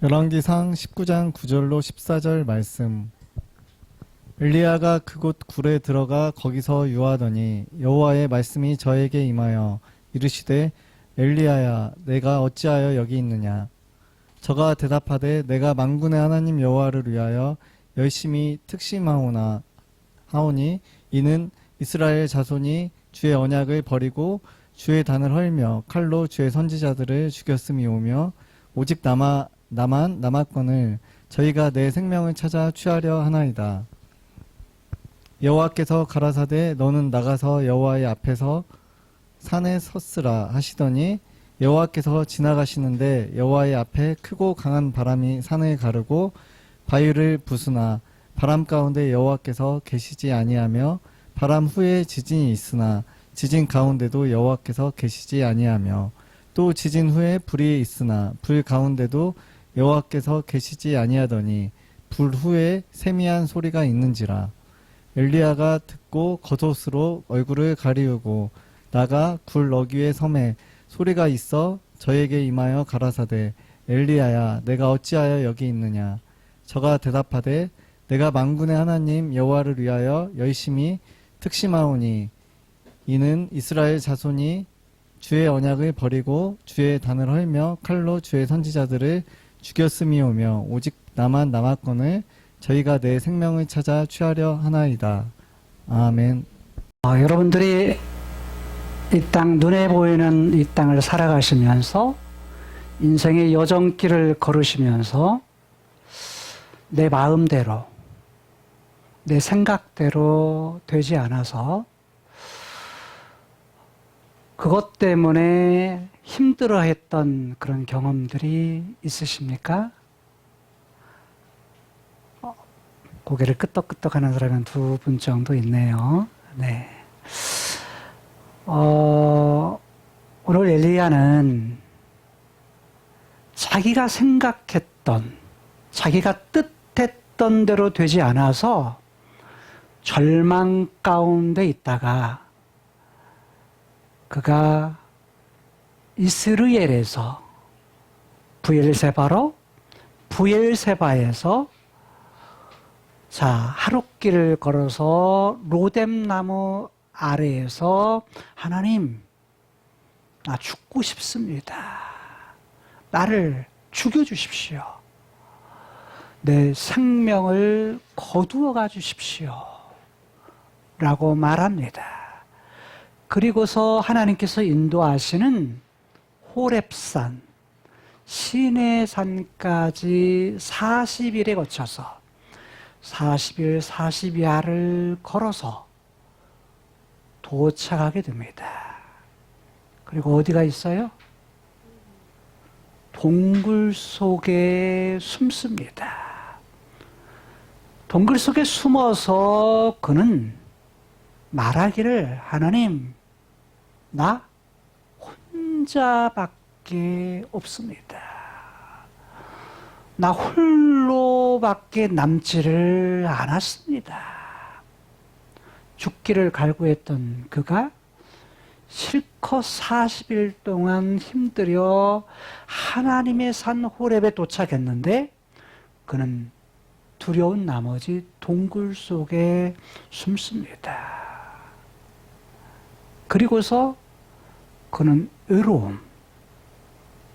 열왕기상 19장 9절로 14절 말씀. 엘리야가 그곳 굴에 들어가 거기서 유하더니 여호와의 말씀이 저에게 임하여 이르시되 엘리야야 내가 어찌하여 여기 있느냐. 저가 대답하되 내가 만군의 하나님 여호와를 위하여 열심히 특심하오나 하오니 이는 이스라엘 자손이 주의 언약을 버리고 주의 단을 헐며 칼로 주의 선지자들을 죽였음이오며 오직 나만 남았거늘 저희가 내 생명을 찾아 취하려 하나이다. 여호와께서 가라사대 너는 나가서 여호와의 앞에서 산에 섰으라 하시더니 여호와께서 지나가시는데 여호와의 앞에 크고 강한 바람이 산을 가르고 바위를 부수나 바람 가운데 여호와께서 계시지 아니하며 바람 후에 지진이 있으나 지진 가운데도 여호와께서 계시지 아니하며 또 지진 후에 불이 있으나 불 가운데도 여호와께서 계시지 아니하더니 불 후에 세미한 소리가 있는지라. 엘리야가 듣고 겉옷으로 얼굴을 가리우고 나가 굴 너귀의 섬에 소리가 있어 저에게 임하여 가라사대 엘리야야 내가 어찌하여 여기 있느냐. 저가 대답하되 내가 만군의 하나님 여호와를 위하여 열심히 특심하오니 이는 이스라엘 자손이 주의 언약을 버리고 주의 단을 헐며 칼로 주의 선지자들을 죽였음이오며 오직 나만 남았거늘 저희가 내 생명을 찾아 취하려 하나이다. 아멘. 여러분들이 이 땅, 눈에 보이는 이 땅을 살아가시면서 인생의 여정길을 걸으시면서 내 마음대로, 내 생각대로 되지 않아서 그것 때문에 힘들어했던 그런 경험들이 있으십니까? 고개를 끄덕끄덕하는 사람은 두 분 정도 있네요. 네. 오늘 엘리야는 자기가 생각했던, 자기가 뜻했던 대로 되지 않아서 절망 가운데 있다가 그가 이스르엘에서 부엘세바에서 하룻길을 걸어서 로뎀나무 아래에서 하나님, 나 죽고 싶습니다. 나를 죽여주십시오. 내 생명을 거두어가 주십시오. 라고 말합니다. 그리고서 하나님께서 인도하시는 호렙산, 시내산까지 40일에 거쳐서 40일 40야를 걸어서 도착하게 됩니다. 그리고 어디가 있어요? 동굴 속에 숨습니다. 동굴 속에 숨어서 그는 말하기를 하나님, 나 혼자밖에 없습니다. 나 홀로밖에 남지를 않았습니다. 죽기를 갈구했던 그가 실컷 40일 동안 힘들여 하나님의 산 호렙에 도착했는데 그는 두려운 나머지 동굴 속에 숨습니다. 그리고서 그는 외로움,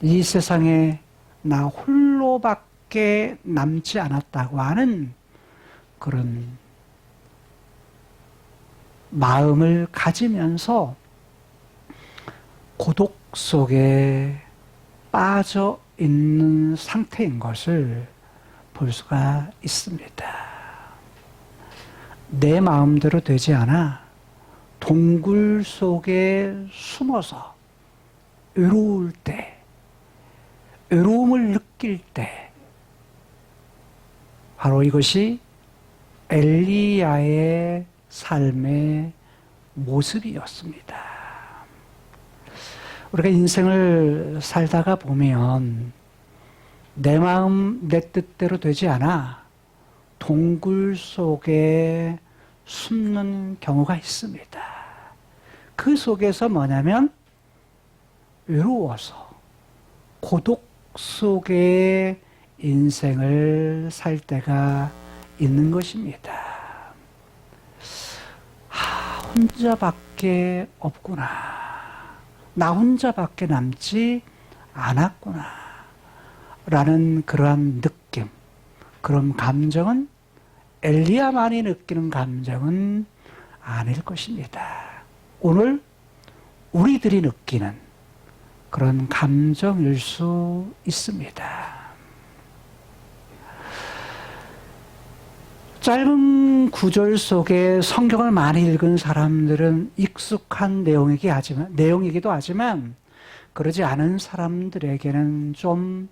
이 세상에 나 홀로밖에 남지 않았다고 하는 그런 마음을 가지면서 고독 속에 빠져 있는 상태인 것을 볼 수가 있습니다. 내 마음대로 되지 않아 동굴 속에 숨어서 외로울 때, 외로움을 느낄 때, 바로 이것이 엘리야의 삶의 모습이었습니다. 우리가 인생을 살다가 보면 내 마음, 내 뜻대로 되지 않아 동굴 속에 숨는 경우가 있습니다. 그 속에서 뭐냐면 외로워서 고독 속에 인생을 살 때가 있는 것입니다. 혼자밖에 없구나. 나 혼자밖에 남지 않았구나. 라는 그러한 느낌, 그런 감정은 엘리야만이 느끼는 감정은 아닐 것입니다. 오늘 우리들이 느끼는 그런 감정일 수 있습니다. 짧은 구절 속에 성경을 많이 읽은 사람들은 익숙한 내용이기도 하지만 그러지 않은 사람들에게는 좀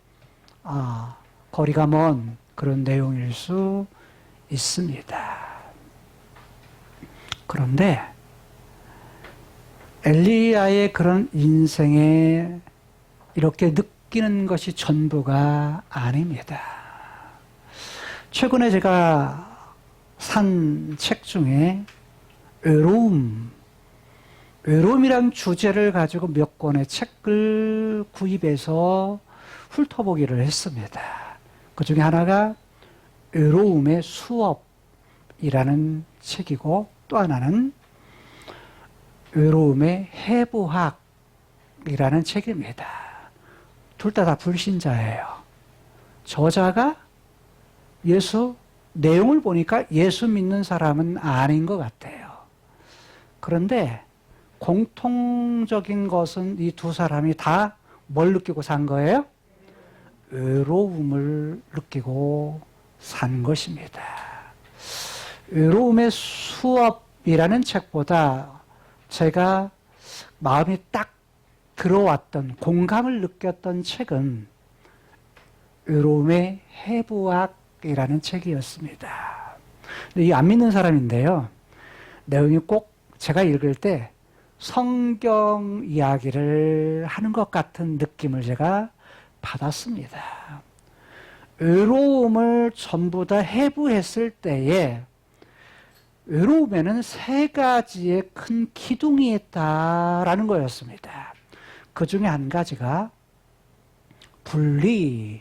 거리가 먼 그런 내용일 수 있습니다. 그런데 엘리야의 그런 인생에 이렇게 느끼는 것이 전부가 아닙니다. 최근에 제가 산 책 중에 외로움이란 주제를 가지고 몇 권의 책을 구입해서 훑어보기를 했습니다. 그 중에 하나가 외로움의 수업이라는 책이고 또 하나는 외로움의 해부학이라는 책입니다. 둘 다 불신자예요. 저자가 내용을 보니까 예수 믿는 사람은 아닌 것 같아요. 그런데 공통적인 것은 이 두 사람이 다 뭘 느끼고 산 거예요? 외로움을 느끼고 산 것입니다. 외로움의 수업이라는 책보다 제가 마음이 딱 들어왔던, 공감을 느꼈던 책은 외로움의 해부학이라는 책이었습니다. 이 안 믿는 사람인데요. 내용이 꼭 제가 읽을 때 성경 이야기를 하는 것 같은 느낌을 제가 받았습니다. 외로움을 전부 다 해부했을 때에 외로움에는 세 가지의 큰 기둥이 있다라는 거였습니다. 그 중에 한 가지가 분리라는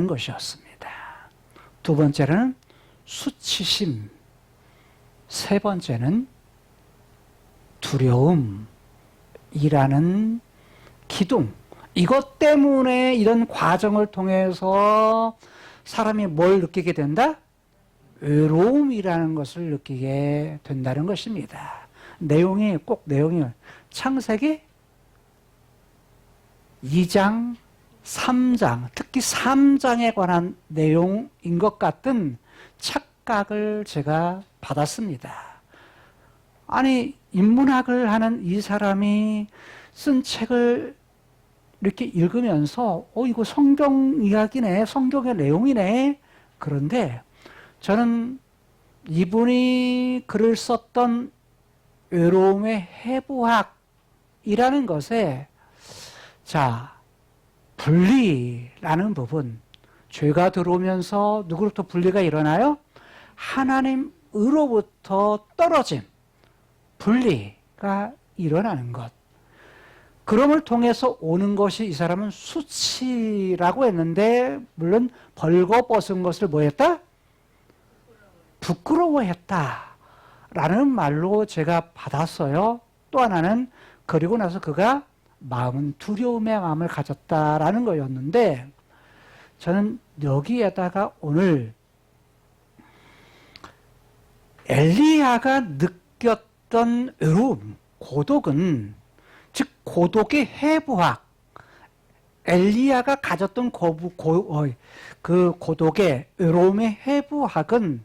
것이었습니다. 두 번째는 수치심, 세 번째는 두려움이라는 기둥. 이것 때문에 이런 과정을 통해서 사람이 뭘 느끼게 된다? 외로움이라는 것을 느끼게 된다는 것입니다. 내용이 창세기 2장, 3장, 특히 3장에 관한 내용인 것 같은 착각을 제가 받았습니다. 아니, 인문학을 하는 이 사람이 쓴 책을 이렇게 읽으면서 이거 성경 이야기네, 성경의 내용이네. 그런데 저는 이분이 글을 썼던 외로움의 해부학이라는 것에 분리라는 부분, 죄가 들어오면서 누구로부터 분리가 일어나요? 하나님으로부터 떨어짐, 분리가 일어나는 것. 그럼을 통해서 오는 것이 이 사람은 수치라고 했는데, 물론 벌거벗은 것을 뭐 했다? 부끄러워했다 라는 말로 제가 받았어요. 또 하나는 그리고 나서 그가 마음은 두려움의 마음을 가졌다라는 거였는데, 저는 여기에다가 오늘 엘리야가 느꼈던 외로움, 고독은, 즉 고독의 해부학, 엘리야가 가졌던 그 고독의 외로움의 해부학은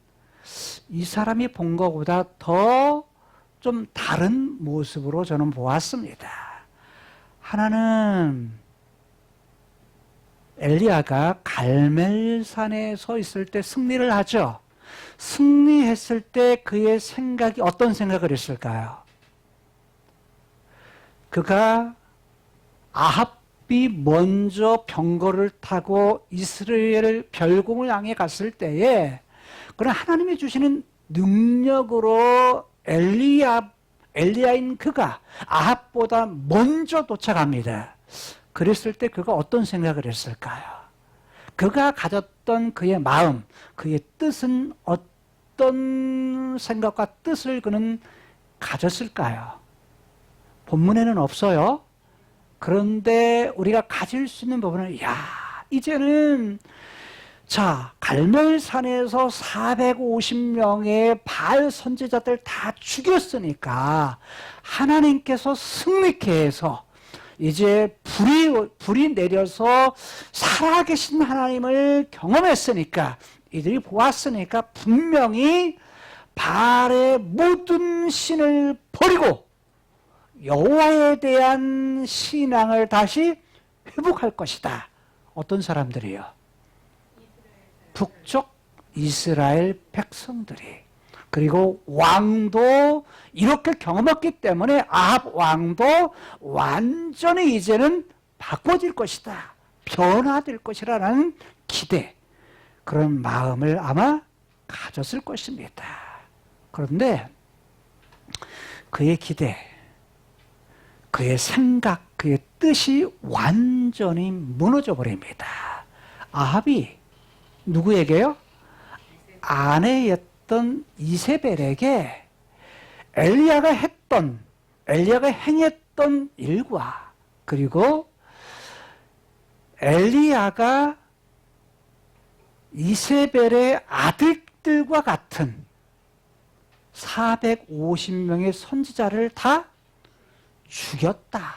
이 사람이 본 것보다 더 좀 다른 모습으로 저는 보았습니다. 하나는 엘리야가 갈멜산에 서 있을 때 승리를 하죠. 승리했을 때 그의 생각이 어떤 생각을 했을까요? 그가 아합이 먼저 병거를 타고 이스라엘 별궁을 향해 갔을 때에 그런 하나님이 주시는 능력으로 엘리야인 그가 아합보다 먼저 도착합니다. 그랬을 때 그가 어떤 생각을 했을까요? 그가 가졌던 그의 마음, 그의 뜻은 어떤 생각과 뜻을 그는 가졌을까요? 본문에는 없어요. 그런데 우리가 가질 수 있는 부분은, 야, 이제는 자, 갈멜산에서 450명의 바알 선지자들 다 죽였으니까 하나님께서 승리케 해서 이제 불이 내려서 살아계신 하나님을 경험했으니까, 이들이 보았으니까 분명히 바알의 모든 신을 버리고 여호와에 대한 신앙을 다시 회복할 것이다. 어떤 사람들이요? 북쪽 이스라엘 백성들이. 그리고 왕도 이렇게 경험했기 때문에 아합 왕도 완전히 이제는 바꿔질 것이다, 변화될 것이라는 기대, 그런 마음을 아마 가졌을 것입니다. 그런데 그의 기대, 그의 생각, 그의 뜻이 완전히 무너져 버립니다. 아합이 누구에게요? 아내였던 이세벨에게 엘리야가 행했던 일과, 그리고 엘리야가 이세벨의 아들들과 같은 450명의 선지자를 다 죽였다,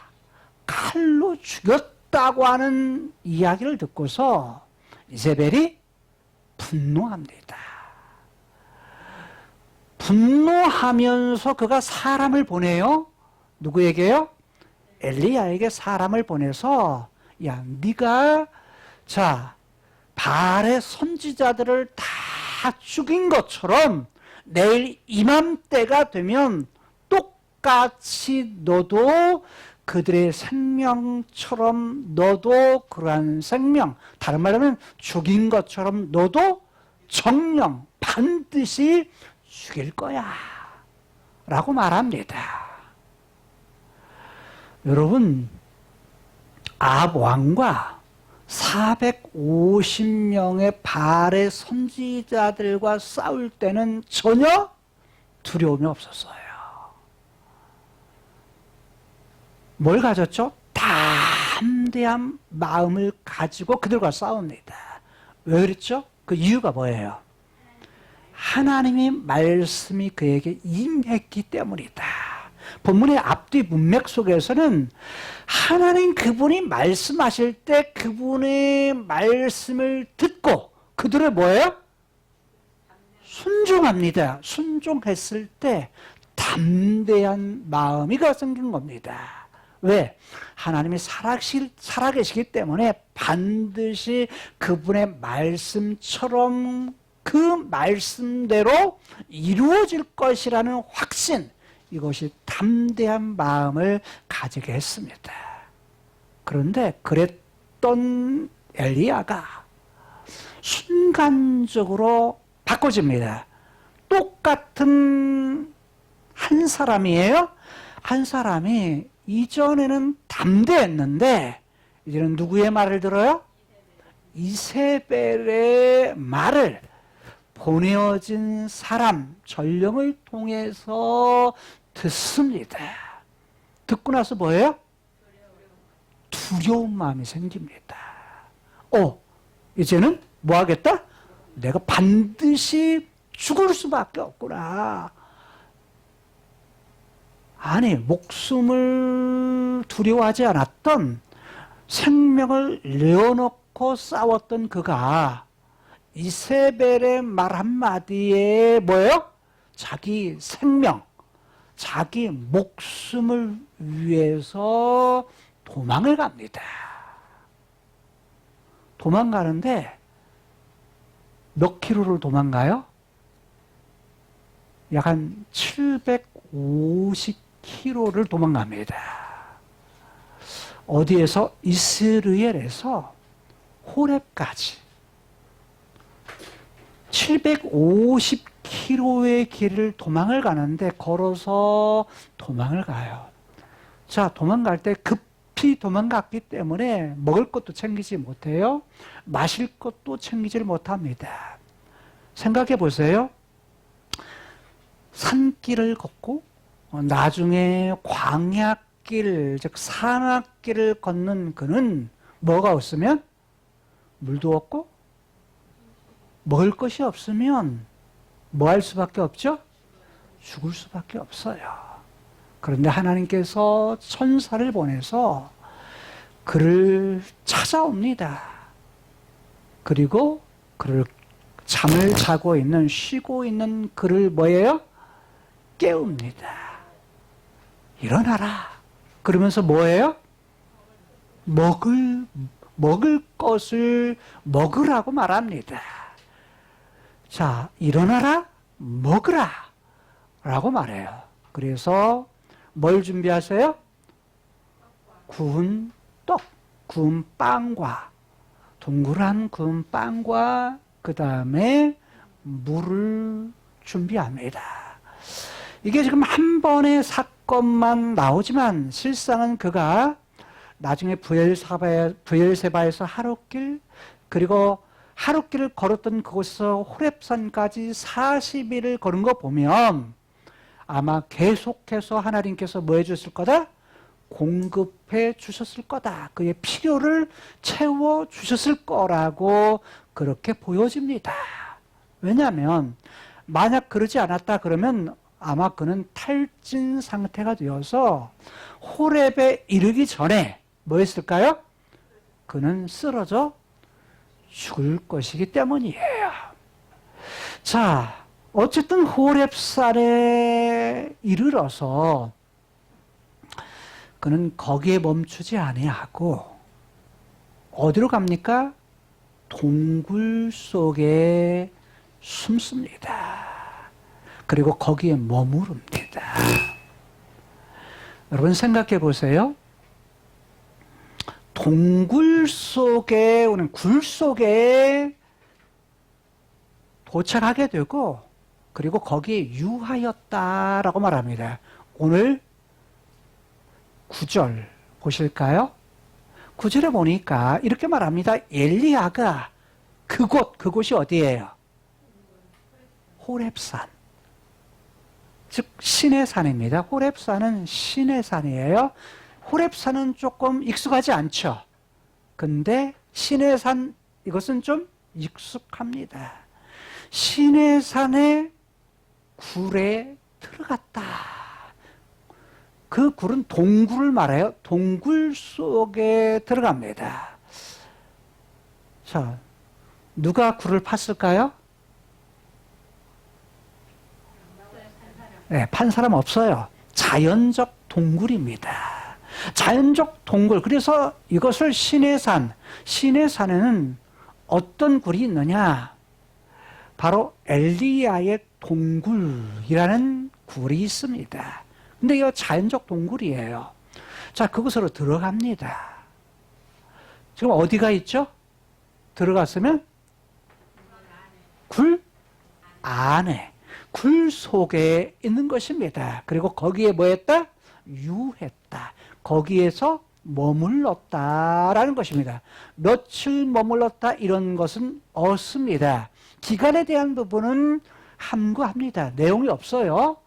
칼로 죽였다고 하는 이야기를 듣고서 이세벨이 분노합니다. 분노하면서 그가 사람을 보내요. 누구에게요? 엘리야에게 사람을 보내서, 야, 네가 자 바알의 선지자들을 다 죽인 것처럼 내일 이맘때가 되면 똑같이 너도 그들의 생명처럼 너도 그러한 생명, 다른 말로 하면 죽인 것처럼 너도 정령 반드시 죽일 거야 라고 말합니다. 여러분, 아합 왕과 450명의 바알의 선지자들과 싸울 때는 전혀 두려움이 없었어요. 뭘 가졌죠? 담대한 마음을 가지고 그들과 싸웁니다. 왜 그랬죠? 그 이유가 뭐예요? 하나님의 말씀이 그에게 임했기 때문이다. 본문의 앞뒤 문맥 속에서는 하나님 그분이 말씀하실 때 그분의 말씀을 듣고 그들은 뭐예요? 순종합니다. 순종했을 때 담대한 마음이 생긴 겁니다. 왜? 하나님이 살아계시기 때문에 반드시 그분의 말씀처럼 그 말씀대로 이루어질 것이라는 확신, 이것이 담대한 마음을 가지게 했습니다. 그런데 그랬던 엘리야가 순간적으로 바꿔집니다. 똑같은 한 사람이에요. 한 사람이 이전에는 담대했는데 이제는 누구의 말을 들어요? 이세벨의 말을 보내어진 사람, 전령을 통해서 듣습니다. 듣고 나서 뭐예요? 두려운 마음이 생깁니다. 이제는 뭐 하겠다? 내가 반드시 죽을 수밖에 없구나. 아니, 목숨을 두려워하지 않았던, 생명을 내어놓고 싸웠던 그가 이세벨의 말 한마디에 뭐예요? 자기 생명, 자기 목숨을 위해서 도망을 갑니다. 도망가는데 몇 킬로를 도망가요? 약 한 750킬로를 도망갑니다. 어디에서? 이스라엘에서 호렙까지 750km의 길을 도망을 가는데, 걸어서 도망을 가요. 자, 도망갈 때 급히 급히 도망갔기 때문에 먹을 것도 챙기지 못해요. 마실 것도 챙기질 못합니다. 생각해 보세요. 산길을 걷고 나중에 광야길, 즉 사막길을 걷는 그는 뭐가 없으면 물도 없고 먹을 것이 없으면 뭐 할 수밖에 없죠? 죽을 수밖에 없어요. 그런데 하나님께서 천사를 보내서 그를 찾아옵니다. 그리고 그를 잠을 자고 있는, 쉬고 있는 그를 뭐예요? 깨웁니다. 일어나라. 그러면서 뭐예요? 먹을 것을 먹으라고 말합니다. 자, 일어나라, 먹으라 라고 말해요. 그래서 뭘 준비하세요? 구운 떡, 구운 빵과 동그란 구운 빵과 그 다음에 물을 준비합니다. 이게 지금 한 번의 사건만 나오지만 실상은 그가 나중에 브엘세바에서 하룻길, 그리고 하룻길을 걸었던 그곳에서 호렙산까지 40일을 걸은 거 보면 아마 계속해서 하나님께서 뭐 해주실 거다? 공급해 주셨을 거다. 그의 필요를 채워 주셨을 거라고 그렇게 보여집니다. 왜냐하면 만약 그러지 않았다 그러면 아마 그는 탈진 상태가 되어서 호렙에 이르기 전에 뭐 했을까요? 그는 쓰러져 죽을 것이기 때문이에요. 자, 어쨌든 호렙산에 이르러서 그는 거기에 멈추지 아니하고 어디로 갑니까? 동굴 속에 숨습니다. 그리고 거기에 머무릅니다. 여러분 생각해 보세요. 동굴 속에, 굴 속에 도착하게 되고 그리고 거기에 유하였다라고 말합니다. 오늘 9절 보실까요? 9절에 보니까 이렇게 말합니다. 엘리야가 그곳이 어디예요? 호렙산. 즉 신의 산입니다. 호렙산은 신의 산이에요. 호렙산은 조금 익숙하지 않죠. 근데 신의 산, 이것은 좀 익숙합니다. 신의 산에 굴에 들어갔다. 그 굴은 동굴을 말해요. 동굴 속에 들어갑니다. 자, 누가 굴을 팠을까요? 네, 판 사람 없어요. 자연적 동굴입니다. 자연적 동굴. 그래서 이것을 신의 산. 신의 산에는 어떤 굴이 있느냐? 바로 엘리야의 동굴이라는 굴이 있습니다. 근데 이거 자연적 동굴이에요. 자, 그곳으로 들어갑니다. 지금 어디가 있죠? 들어갔으면 굴 안에, 굴 속에 있는 것입니다. 그리고 거기에 뭐 했다? 유했다. 거기에서 머물렀다라는 것입니다. 며칠 머물렀다 이런 것은 없습니다. 기간에 대한 부분은 함구합니다. 내용이 없어요.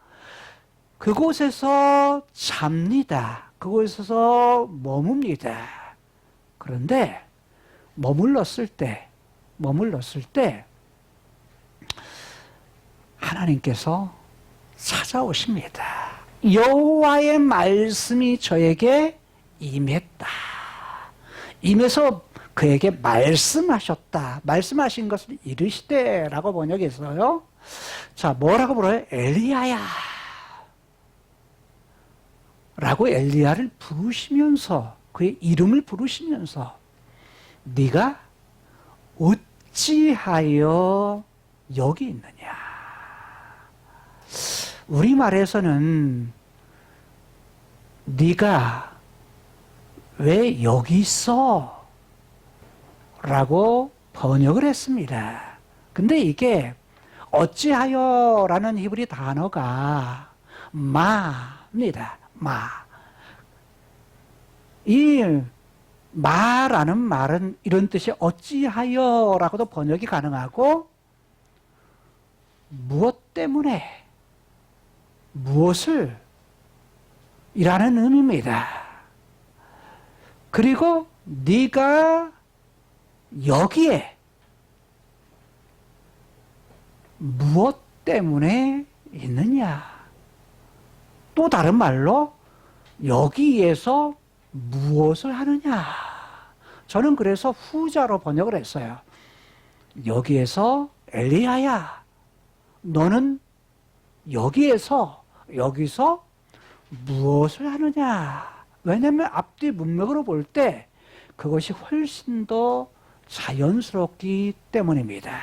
그곳에서 잡니다. 그곳에서 머뭅니다. 그런데 머물렀을 때 하나님께서 찾아오십니다. 여호와의 말씀이 저에게 임했다. 임해서 그에게 말씀하셨다. 말씀하신 것을 이르시되라고 번역했어요. 자, 뭐라고 불러요? 엘리야야. 라고 엘리야를 부르시면서 그의 이름을 부르시면서 네가 어찌하여 여기 있느냐. 우리말에서는 네가 왜 여기 있어? 라고 번역을 했습니다. 근데 이게 어찌하여 라는 히브리 단어가 마입니다. 마. 이 마라는 말은 이런 뜻이 어찌하여 라고도 번역이 가능하고 무엇 때문에 무엇을 이라는 의미입니다. 그리고 네가 여기에 무엇 때문에 있느냐. 또 다른 말로 여기에서 무엇을 하느냐. 저는 그래서 후자로 번역을 했어요. 여기에서 엘리야야, 너는 여기서 무엇을 하느냐. 왜냐하면 앞뒤 문맥으로 볼 때 그것이 훨씬 더 자연스럽기 때문입니다.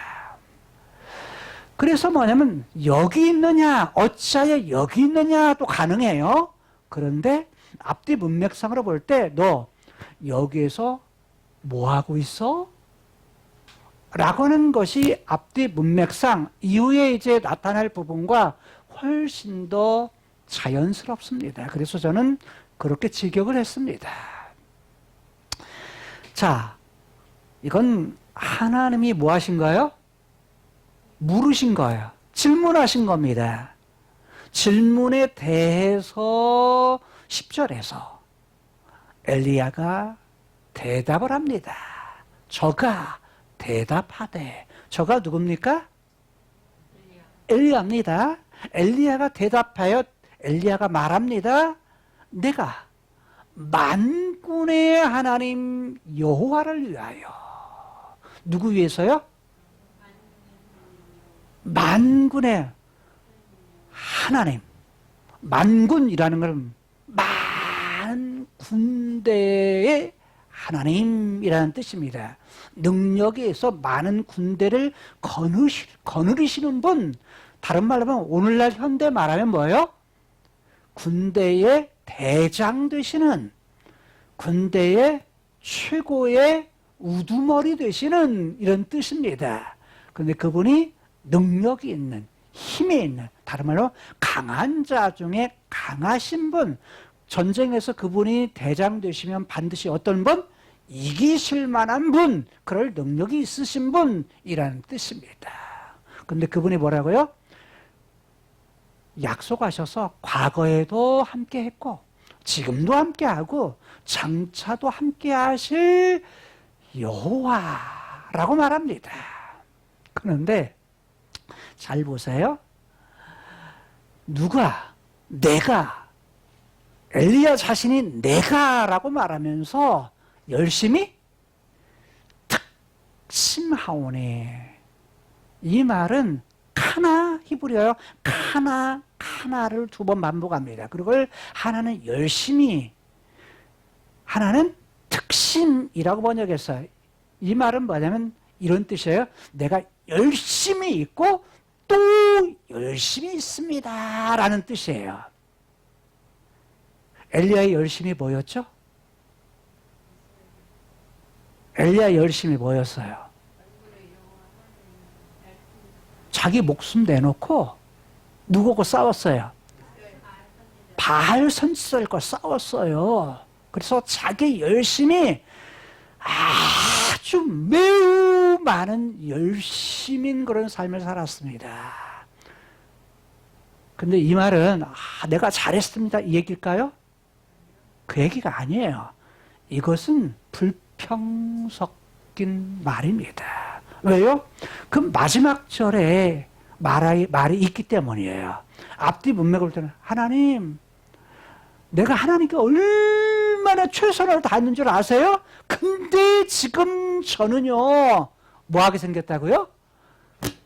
그래서 뭐냐면 여기 있느냐, 어찌하여 여기 있느냐도 가능해요. 그런데 앞뒤 문맥상으로 볼 때 너 여기에서 뭐 하고 있어? 라고 하는 것이 앞뒤 문맥상 이후에 이제 나타날 부분과 훨씬 더 자연스럽습니다. 그래서 저는 그렇게 직역을 했습니다. 자, 이건 하나님이 뭐 하신 거예요? 물으신 거예요. 질문하신 겁니다. 질문에 대해서 10절에서 엘리야가 대답을 합니다. 저가 대답하되, 저가 누굽니까? 엘리야입니다. 엘리야가 대답하여 엘리야가 말합니다. 내가 만군의 하나님 여호와를 위하여. 누구 위해서요? 만군의 하나님. 만군이라는 것은 많은 군대의 하나님이라는 뜻입니다. 능력에서 많은 군대를 거느리시는 분, 다른 말로 하면 오늘날 현대 말하면 뭐예요? 군대의 대장 되시는, 군대의 최고의 우두머리 되시는 이런 뜻입니다. 그런데 그분이 능력이 있는, 힘이 있는, 다른 말로 강한 자 중에 강하신 분, 전쟁에서 그분이 대장 되시면 반드시 어떤 분? 이기실 만한 분, 그럴 능력이 있으신 분이라는 뜻입니다. 그런데 그분이 뭐라고요? 약속하셔서 과거에도 함께 했고 지금도 함께 하고 장차도 함께 하실 여호와라고 말합니다. 그런데 잘 보세요. 누가, 내가, 엘리야 자신이 내가라고 말하면서 열심히 특심하오니, 이 말은 카나, 히브리어요. 카나를 두 번 반복합니다. 그걸 하나는 열심히, 하나는 특심이라고 번역했어요. 이 말은 뭐냐면 이런 뜻이에요. 내가 열심히 있고 또 열심히 있습니다 라는 뜻이에요. 엘리야의 열심이 뭐였죠? 엘리야의 열심이 뭐였어요? 자기 목숨 내놓고 누구하고 싸웠어요? 바알 선지자들과 싸웠어요. 그래서 자기 열심히 아주 매우 많은 열심인 그런 삶을 살았습니다. 근데 이 말은 내가 잘했습니다 이 얘기일까요? 그 얘기가 아니에요. 이것은 불평 섞인 말입니다. 왜요? 그 마지막 절에 말이 있기 때문이에요. 앞뒤 문맥을 볼 때는 하나님, 내가 하나님께 얼마나 최선을 다했는 줄 아세요? 근데 지금 저는요, 뭐하게 생겼다고요?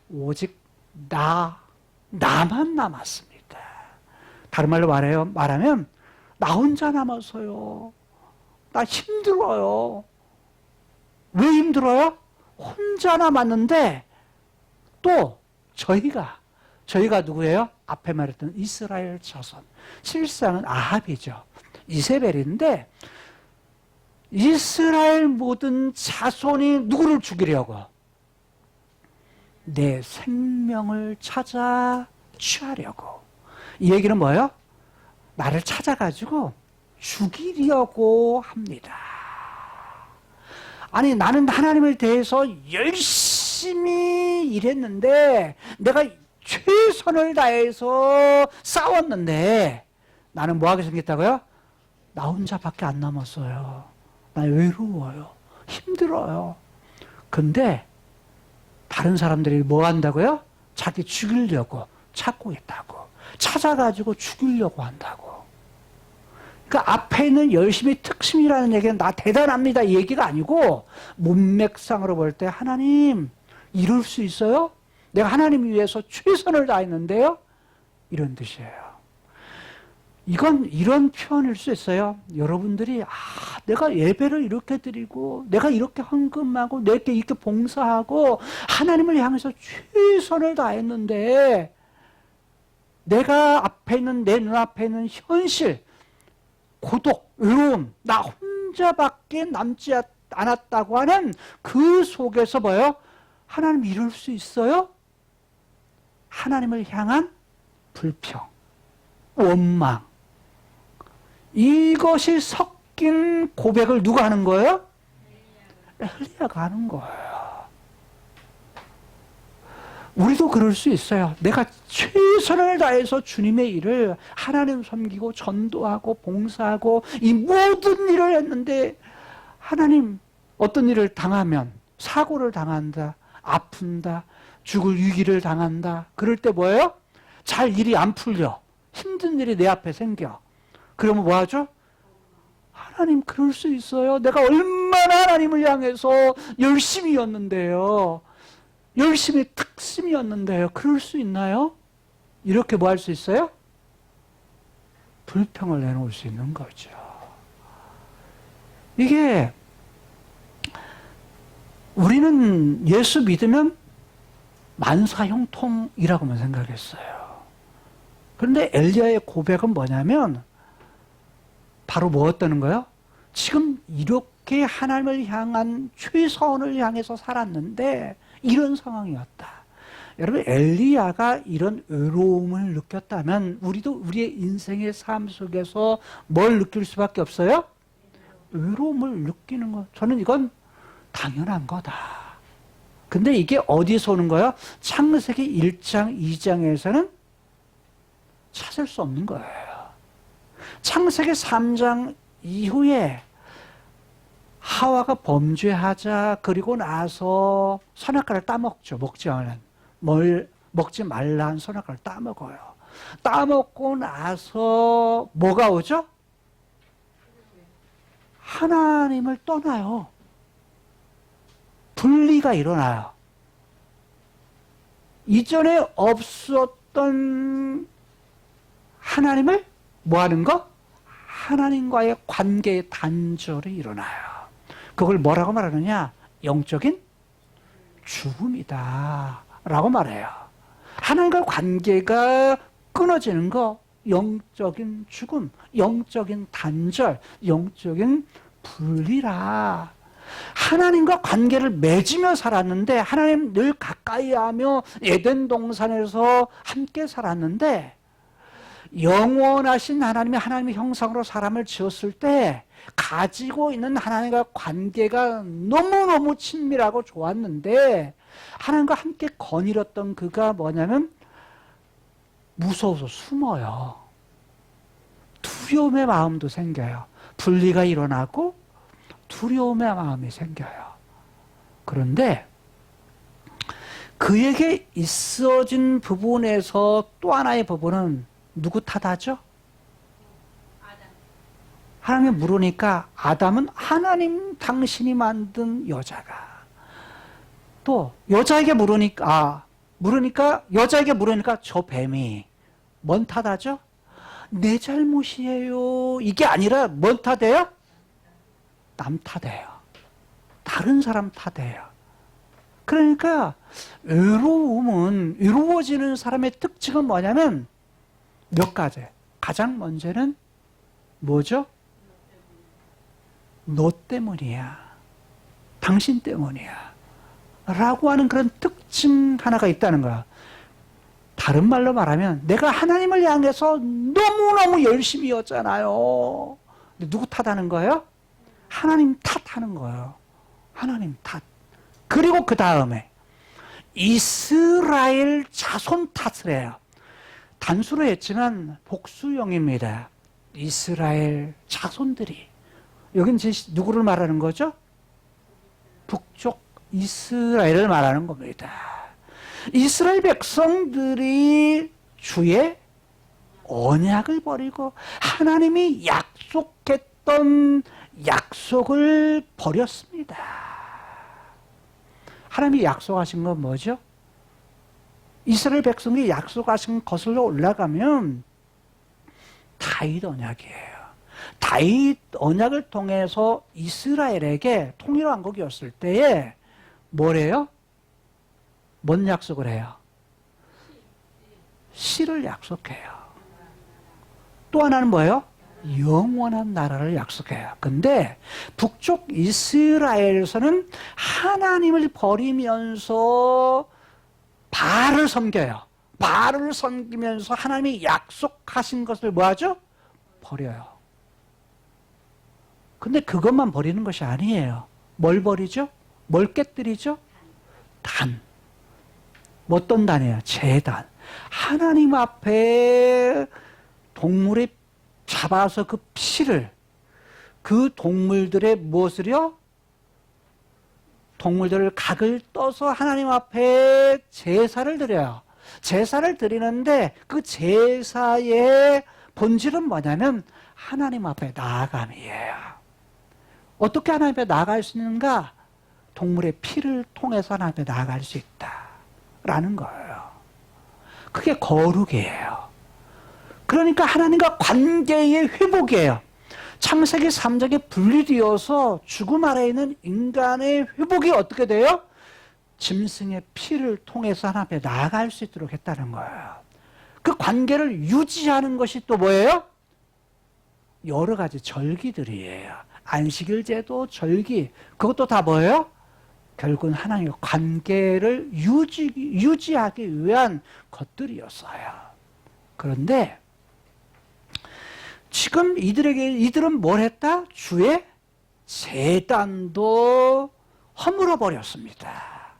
오직 나만 남았습니다. 다른 말로 말하면 나 혼자 남았어요. 나 힘들어요. 왜 힘들어요? 혼자 남았는데 또 저희가 누구예요? 앞에 말했던 이스라엘 자손. 실상은 아합이죠. 이세벨인데 이스라엘 모든 자손이 누구를 죽이려고? 내 생명을 찾아 취하려고. 이 얘기는 뭐예요? 나를 찾아가지고 죽이려고 합니다. 아니, 나는 하나님을 대해서 열심히 일했는데, 내가 최선을 다해서 싸웠는데, 나는 뭐하게 생겼다고요? 나 혼자밖에 안 남았어요. 나 외로워요. 힘들어요. 근데 다른 사람들이 뭐 한다고요? 자기 죽이려고 찾고 있다고. 찾아가지고 죽이려고 한다고. 그러니까 앞에 있는 열심히 특심이라는 얘기는 나 대단합니다 이 얘기가 아니고, 문맥상으로 볼 때 하나님 이룰 수 있어요? 내가 하나님 위해서 최선을 다했는데요? 이런 뜻이에요. 이건 이런 표현일 수 있어요. 여러분들이 내가 예배를 이렇게 드리고 내가 이렇게 헌금하고 내가 이렇게 봉사하고 하나님을 향해서 최선을 다했는데, 내가 앞에 있는 내 눈앞에 있는 현실, 고독, 외로움, 나 혼자밖에 남지 않았다고 하는 그 속에서 뭐예요? 하나님 이룰 수 있어요? 하나님을 향한 불평, 원망, 이것이 섞인 고백을 누가 하는 거예요? 엘리야가 하는 거예요. 우리도 그럴 수 있어요. 내가 최선을 다해서 주님의 일을 하나님 섬기고 전도하고 봉사하고 이 모든 일을 했는데, 하나님 어떤 일을 당하면, 사고를 당한다, 아픈다, 죽을 위기를 당한다, 그럴 때 뭐예요? 잘 일이 안 풀려. 힘든 일이 내 앞에 생겨. 그러면 뭐 하죠? 하나님 그럴 수 있어요. 내가 얼마나 하나님을 향해서 열심히였는데요. 열심히 특심이었는데요. 그럴 수 있나요? 이렇게 뭐 할 수 있어요? 불평을 내놓을 수 있는 거죠. 이게 우리는 예수 믿으면 만사형통이라고만 생각했어요. 그런데 엘리야의 고백은 뭐냐면 바로 뭐였다는 거예요? 지금 이렇게 하나님을 향한 최선을 향해서 살았는데 이런 상황이었다. 여러분, 엘리야가 이런 외로움을 느꼈다면 우리도 우리의 인생의 삶 속에서 뭘 느낄 수밖에 없어요? 외로움을 느끼는 거. 저는 이건 당연한 거다. 근데 이게 어디서 오는 거예요? 창세기 1장, 2장에서는 찾을 수 없는 거예요. 창세기 3장 이후에 하와가 범죄하자, 그리고 나서 선악과를 따먹죠. 먹지 말라는 선악과를 따먹어요. 따먹고 나서 뭐가 오죠? 하나님을 떠나요. 분리가 일어나요. 이전에 없었던 하나님을 뭐 하는 거? 하나님과의 관계의 단절이 일어나요. 그걸 뭐라고 말하느냐? 영적인 죽음이다 라고 말해요. 하나님과 관계가 끊어지는 거, 영적인 죽음, 영적인 단절, 영적인 분리라. 하나님과 관계를 맺으며 살았는데, 하나님 늘 가까이 하며 에덴 동산에서 함께 살았는데, 영원하신 하나님의 형상으로 사람을 지었을 때 가지고 있는 하나님과 관계가 너무너무 친밀하고 좋았는데, 하나님과 함께 거닐었던 그가 뭐냐면 무서워서 숨어요. 두려움의 마음도 생겨요. 분리가 일어나고 두려움의 마음이 생겨요. 그런데 그에게 있어진 부분에서 또 하나의 부분은 누구 탓하죠? 하나님이 물으니까 아담은 하나님 당신이 만든 여자가, 또 여자에게 물으니까 여자에게 물으니까 저 뱀이 뭔 탓하죠? 내 잘못이에요. 이게 아니라 뭔 탓해요? 남 탓해요. 다른 사람 탓해요. 그러니까 외로워지는 사람의 특징은 뭐냐면 몇 가지. 가장 먼저는 뭐죠? 너 때문이야. 당신 때문이야. 라고 하는 그런 특징 하나가 있다는 거야. 다른 말로 말하면 내가 하나님을 향해서 너무너무 열심히였잖아요. 근데 누구 탓하는 거예요? 하나님 탓하는 거예요. 하나님 탓. 그리고 그 다음에 이스라엘 자손 탓을 해요. 단수로 했지만 복수형입니다. 이스라엘 자손들이. 여긴 누구를 말하는 거죠? 북쪽 이스라엘을 말하는 겁니다. 이스라엘 백성들이 주의 언약을 버리고 하나님이 약속했던 약속을 버렸습니다. 하나님이 약속하신 건 뭐죠? 이스라엘 백성이 약속하신 것으로 올라가면 다윗 언약이에요. 다윗 언약을 통해서 이스라엘에게 통일왕국이었을 때에 뭐래요? 뭔 약속을 해요? 씨를 약속해요. 또 하나는 뭐예요? 영원한 나라를 약속해요. 근데 북쪽 이스라엘에서는 하나님을 버리면서 바알을 섬겨요. 바알을 섬기면서 하나님이 약속하신 것을 뭐하죠? 버려요. 근데 그것만 버리는 것이 아니에요. 뭘 버리죠? 뭘 깨뜨리죠? 단. 어떤 단이에요? 제단. 하나님 앞에 동물이 잡아서 그 피를 그 동물들의 무엇을요? 동물들을 각을 떠서 하나님 앞에 제사를 드려요. 제사를 드리는데 그 제사의 본질은 뭐냐면 하나님 앞에 나아감이에요. 어떻게 하나님 앞에 나아갈 수 있는가? 동물의 피를 통해서 하나님 앞에 나아갈 수 있다라는 거예요. 그게 거룩이에요. 그러니까 하나님과 관계의 회복이에요. 창세기 3장에 분리되어서 죽음 아래에 있는 인간의 회복이 어떻게 돼요? 짐승의 피를 통해서 하나님 앞에 나아갈 수 있도록 했다는 거예요. 그 관계를 유지하는 것이 또 뭐예요? 여러 가지 절기들이에요. 안식일 제도, 절기, 그것도 다 뭐예요? 결국은 하나님과 관계를 유지하기 위한 것들이었어요. 그런데 지금 이들은 뭘 했다? 주의 제단도 허물어 버렸습니다.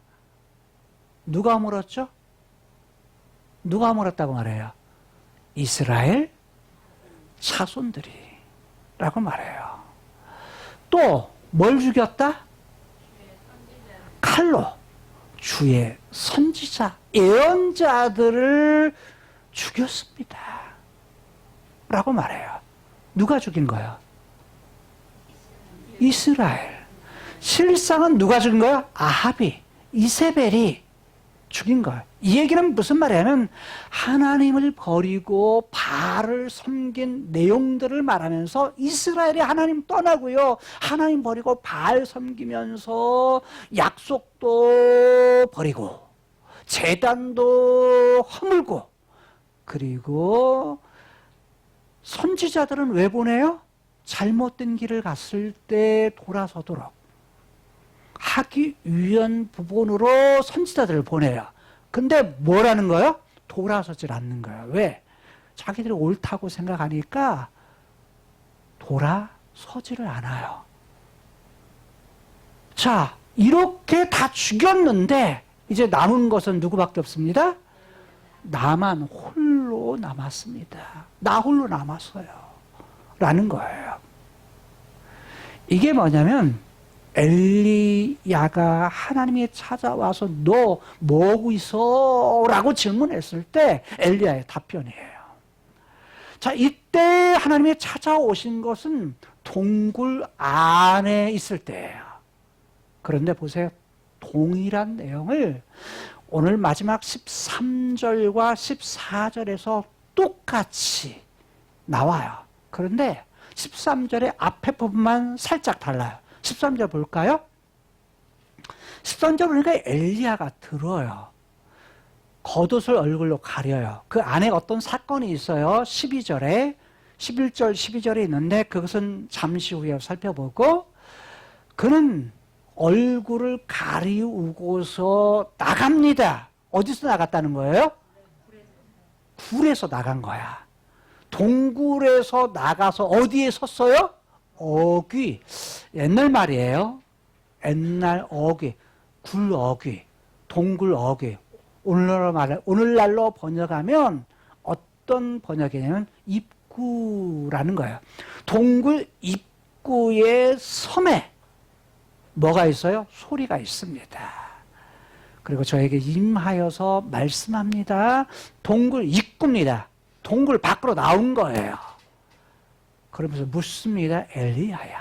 누가 허물었죠? 누가 허물었다고 말해요? 이스라엘 자손들이 라고 말해요. 또 뭘 죽였다? 칼로 주의 선지자, 예언자들을 죽였습니다. 라고 말해요. 누가 죽인 거예요? 이스라엘. 실상은 누가 죽인 거예요? 아합이, 이세벨이 죽인 거예요. 이 얘기는 무슨 말이냐면 하나님을 버리고 바알을 섬긴 내용들을 말하면서 이스라엘이 하나님 떠나고요. 하나님 버리고 바알 섬기면서 약속도 버리고 제단도 허물고 그리고 선지자들은 왜 보내요? 잘못된 길을 갔을 때 돌아서도록 하기 위한 부분으로 선지자들을 보내요. 근데 뭐라는 거예요? 돌아서질 않는 거예요. 왜? 자기들이 옳다고 생각하니까 돌아서지를 않아요. 자, 이렇게 다 죽였는데 이제 남은 것은 누구밖에 없습니다? 나만 홀로 남았습니다. 나 홀로 남았어요. 라는 거예요. 이게 뭐냐면 엘리야가 하나님이 찾아와서 너 뭐하고 있어? 라고 질문했을 때 엘리야의 답변이에요. 자, 이때 하나님이 찾아오신 것은 동굴 안에 있을 때예요. 그런데 보세요. 동일한 내용을 오늘 마지막 13절과 14절에서 똑같이 나와요. 그런데 13절의 앞에 부분만 살짝 달라요. 13절 볼까요? 13절 보니까 엘리야가 들어요. 겉옷을 얼굴로 가려요. 그 안에 어떤 사건이 있어요. 12절에 11절 12절에 있는데 그것은 잠시 후에 살펴보고 그는 얼굴을 가리우고서 나갑니다. 어디서 나갔다는 거예요? 굴에서 나간 거야. 동굴에서 나가서 어디에 섰어요? 어귀. 옛날 말이에요. 옛날 어귀. 굴어귀. 동굴어귀. 오늘날로 번역하면 어떤 번역이냐면 입구라는 거예요. 동굴 입구의 섬에 뭐가 있어요? 소리가 있습니다. 그리고 저에게 임하여서 말씀합니다. 동굴 입구입니다. 동굴 밖으로 나온 거예요. 그러면서 묻습니다. 엘리야야,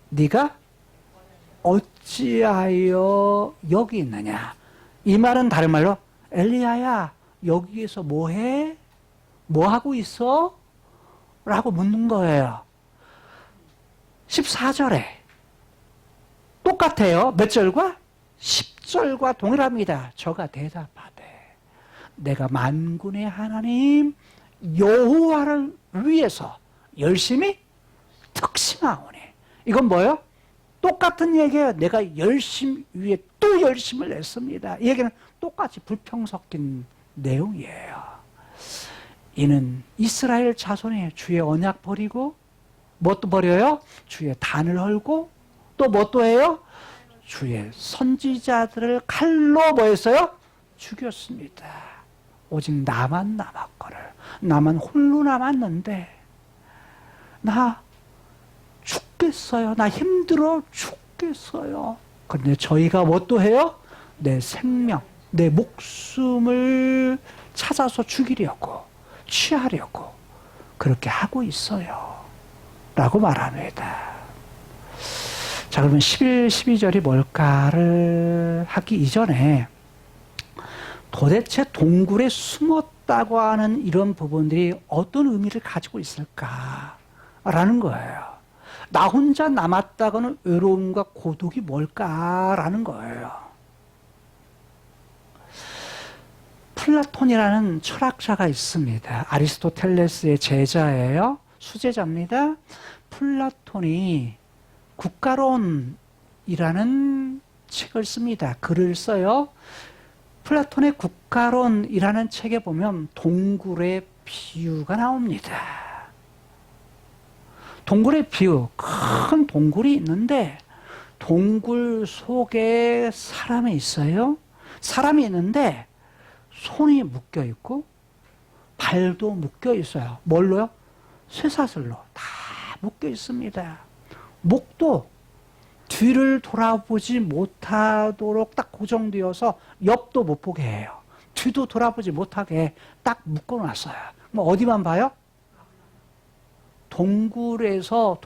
네가 어찌하여 여기 있느냐? 이 말은 다른 말로 엘리야야, 여기에서 뭐해? 뭐하고 있어? 라고 묻는 거예요. 14절에 똑같아요. 몇 절과? 10절과 동일합니다. 저가 대답하되 내가 만군의 하나님 여호와를 위해서 열심히 특심하오니. 이건 뭐예요? 똑같은 얘기예요. 내가 열심 위에 또 열심을 냈습니다. 이 얘기는 똑같이 불평 섞인 내용이에요. 이는 이스라엘 자손이 주의 언약 버리고 뭣도 버려요? 주의 단을 헐고 또 뭣도 해요? 주의 선지자들을 칼로 뭐 했어요? 죽였습니다. 오직 나만 남았거늘. 나만 홀로 남았는데 나 죽겠어요. 나 힘들어 죽겠어요. 그런데 저희가 뭣도 해요? 내 생명, 내 목숨을 찾아서 죽이려고, 취하려고 그렇게 하고 있어요. 라고 말합니다. 자, 그러면 11, 12절이 뭘까를 하기 이전에 도대체 동굴에 숨었다고 하는 이런 부분들이 어떤 의미를 가지고 있을까라는 거예요. 나 혼자 남았다고는 외로움과 고독이 뭘까라는 거예요. 플라톤이라는 철학자가 있습니다. 아리스토텔레스의 제자예요. 수제자입니다. 플라톤이 국가론이라는 책을 씁니다. 글을 써요. 플라톤의 국가론이라는 책에 보면 동굴의 비유가 나옵니다. 동굴의 비유, 큰 동굴이 있는데 동굴 속에 사람이 있어요. 사람이 있는데 손이 묶여 있고 발도 묶여 있어요. 뭘로요? 쇠사슬로 다 묶여 있습니다. 목도 뒤를 돌아보지 못하도록 딱 고정되어서 옆도 못 보게 해요. 뒤도 돌아보지 못하게 딱 묶어놨어요. 그럼 어디만 봐요? 동굴에서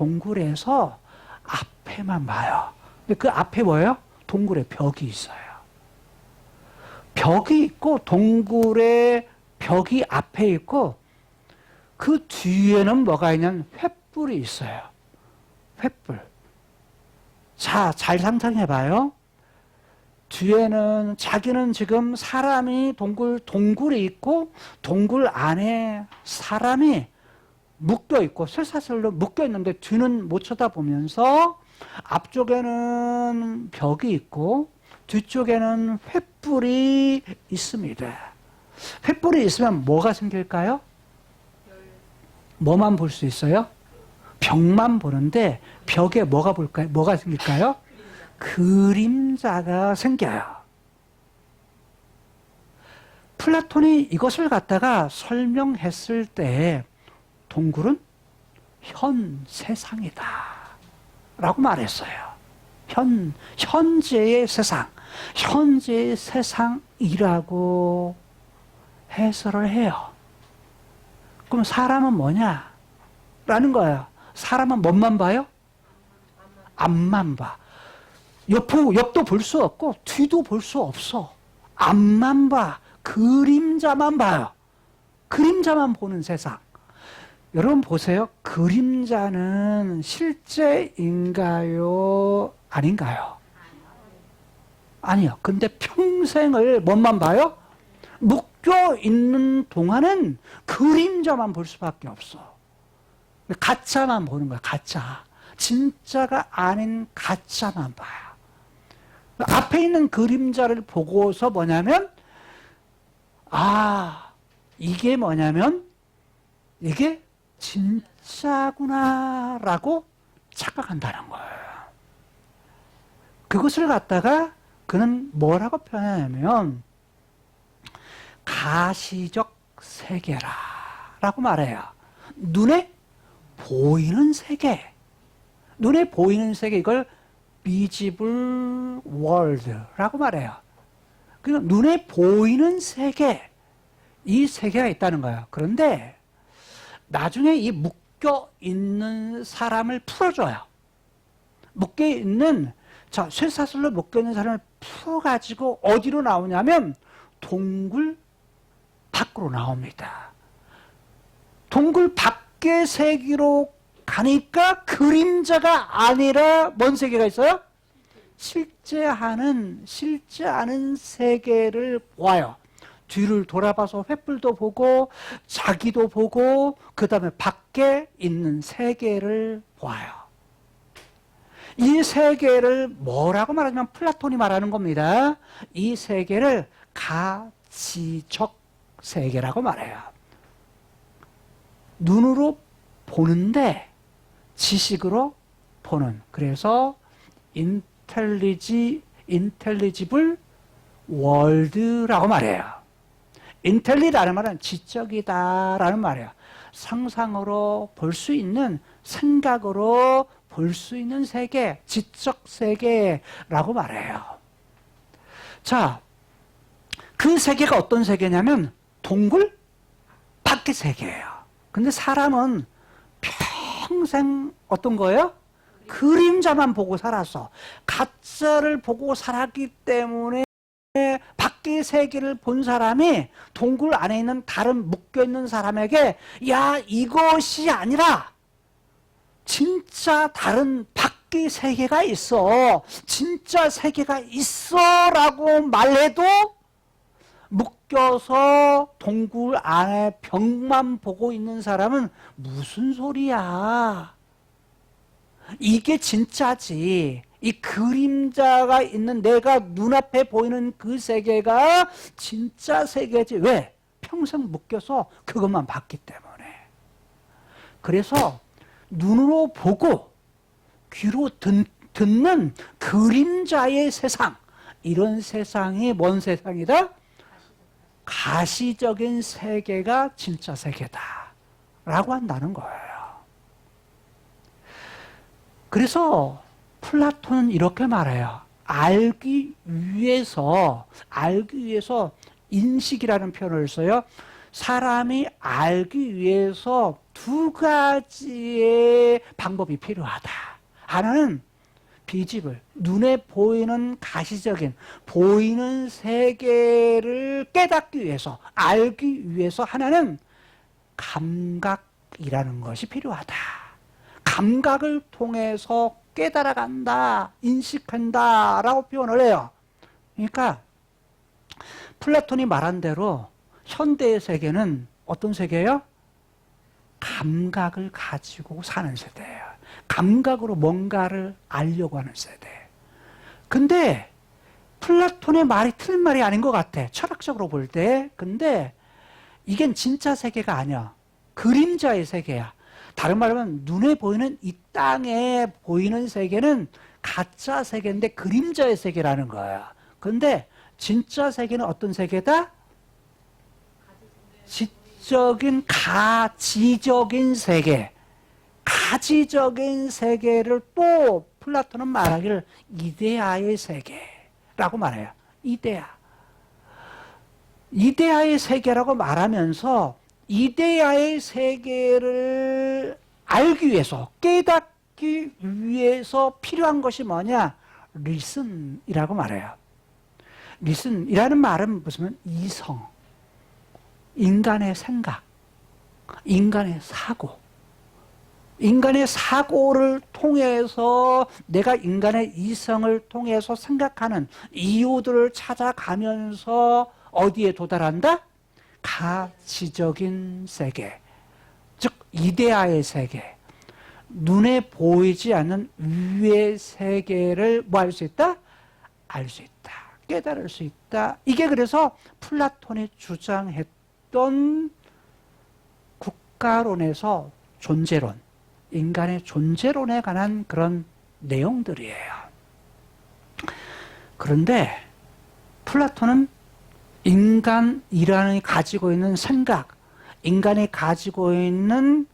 앞에만 봐요. 근데 그 앞에 뭐예요? 동굴에 벽이 있어요. 벽이 있고 동굴에 벽이 앞에 있고 그 뒤에는 뭐가 있냐면 횃불이 있어요. 횃불. 자, 잘 상상해봐요. 뒤에는 자기는 지금 사람이 동굴에 있고 동굴 안에 사람이 묶여 있고 쇠사슬로 묶여 있는데 뒤는 못 쳐다보면서 앞쪽에는 벽이 있고 뒤쪽에는 횃불이 있습니다. 횃불이 있으면 뭐가 생길까요? 뭐만 볼 수 있어요? 벽만 보는데 벽에 뭐가 생길까요? 그림자가 생겨요. 플라톤이 이것을 갖다가 설명했을 때 동굴은 현 세상이다 라고 말했어요. 현재의 세상, 현재의 세상이라고 해설을 해요. 그럼 사람은 뭐냐? 라는 거예요. 사람은 뭔만 봐요? 앞만 봐. 옆도 볼 수 없고 뒤도 볼 수 없어. 앞만 봐. 그림자만 봐요. 그림자만 보는 세상. 여러분 보세요. 그림자는 실제인가요? 아닌가요? 아니요. 근데 평생을 뭔만 봐요? 묶여 있는 동안은 그림자만 볼 수밖에 없어. 가짜만 보는 거야. 가짜. 진짜가 아닌 가짜만 봐요. 앞에 있는 그림자를 보고서 뭐냐면 이게 뭐냐면 이게 진짜구나라고 착각한다는 거예요. 그것을 갖다가 그는 뭐라고 표현하냐면 가시적 세계라고 말해요. 눈에 보이는 세계. 눈에 보이는 세계, 이걸 visible world라고 말해요. 그러니까 눈에 보이는 세계, 이 세계가 있다는 거예요. 그런데 나중에 이 묶여 있는 사람을 풀어줘요. 묶여 있는, 자, 쇠사슬로 묶여 있는 사람을 풀어가지고 어디로 나오냐면 동굴 밖으로 나옵니다. 동굴 밖의 세계로 가니까 그림자가 아니라 뭔 세계가 있어요? 실제 않은 세계를 보아요. 뒤를 돌아봐서 횃불도 보고 자기도 보고 그 다음에 밖에 있는 세계를 보아요. 이 세계를 뭐라고 말하냐면 플라톤이 말하는 겁니다. 이 세계를 가지적 세계라고 말해요. 눈으로 보는데 지식으로 보는, 그래서 intelligible world라고 말해요. 인텔리라는 말은 지적이다라는 말이에요. 상상으로 볼 수 있는, 생각으로 볼 수 있는 세계, 지적 세계라고 말해요. 자, 그 세계가 어떤 세계냐면 동굴 밖의 세계예요. 근데 사람은 평생 어떤 거예요? 그림자만 보고 살았어. 가짜를 보고 살았기 때문에 밖의 세계를 본 사람이 동굴 안에 있는 다른 묶여있는 사람에게 야, 이것이 아니라 진짜 다른 밖의 세계가 있어, 진짜 세계가 있어 라고 말해도 묶여서 동굴 안에 벽만 보고 있는 사람은 무슨 소리야, 이게 진짜지, 이 그림자가 있는 내가 눈앞에 보이는 그 세계가 진짜 세계지. 왜? 평생 묶여서 그것만 봤기 때문에. 그래서 눈으로 보고 귀로 듣는 그림자의 세상, 이런 세상이 뭔 세상이다? 가시적인 세계가 진짜 세계다 라고 한다는 거예요. 그래서 플라톤은 이렇게 말해요. 알기 위해서 인식이라는 표현을 써요. 사람이 알기 위해서 두 가지의 방법이 필요하다. 하나는 비집을, 눈에 보이는 가시적인 보이는 세계를 깨닫기 위해서, 알기 위해서 하나는 감각이라는 것이 필요하다. 감각을 통해서 깨달아간다, 인식한다 라고 표현을 해요. 그러니까 플라톤이 말한 대로 현대의 세계는 어떤 세계예요? 감각을 가지고 사는 세대예요. 감각으로 뭔가를 알려고 하는 세대. 근데 플라톤의 말이 틀린 말이 아닌 것 같아, 철학적으로 볼 때. 근데 이게 진짜 세계가 아니야. 그림자의 세계야. 다른 말로 하면 눈에 보이는 이 땅에 보이는 세계는 가짜 세계인데 그림자의 세계라는 거야. 근데 진짜 세계는 어떤 세계다? 지적인 가지적인 세계. 가지적인 세계를 또 플라톤은 말하기를 이데아의 세계라고 말해요. 이데아의 세계라고 말하면서 이데아의 세계를 알기 위해서, 깨닫기 위해서 필요한 것이 뭐냐? 리슨이라고 말해요. 리슨이라는 말은 무슨 이성, 인간의 생각, 인간의 사고, 인간의 사고를 통해서 내가 인간의 이성을 통해서 생각하는 이유들을 찾아가면서 어디에 도달한다? 가지적인 세계, 즉 이데아의 세계, 눈에 보이지 않는 위의 세계를 뭐 할 수 있다? 알 수 있다, 깨달을 수 있다. 이게 그래서 플라톤이 주장했던 국가론에서 존재론, 인간의 존재론에 관한 그런 내용들이에요. 그런데 플라톤은 인간이라는 가지고 있는 생각, 인간이 가지고 있는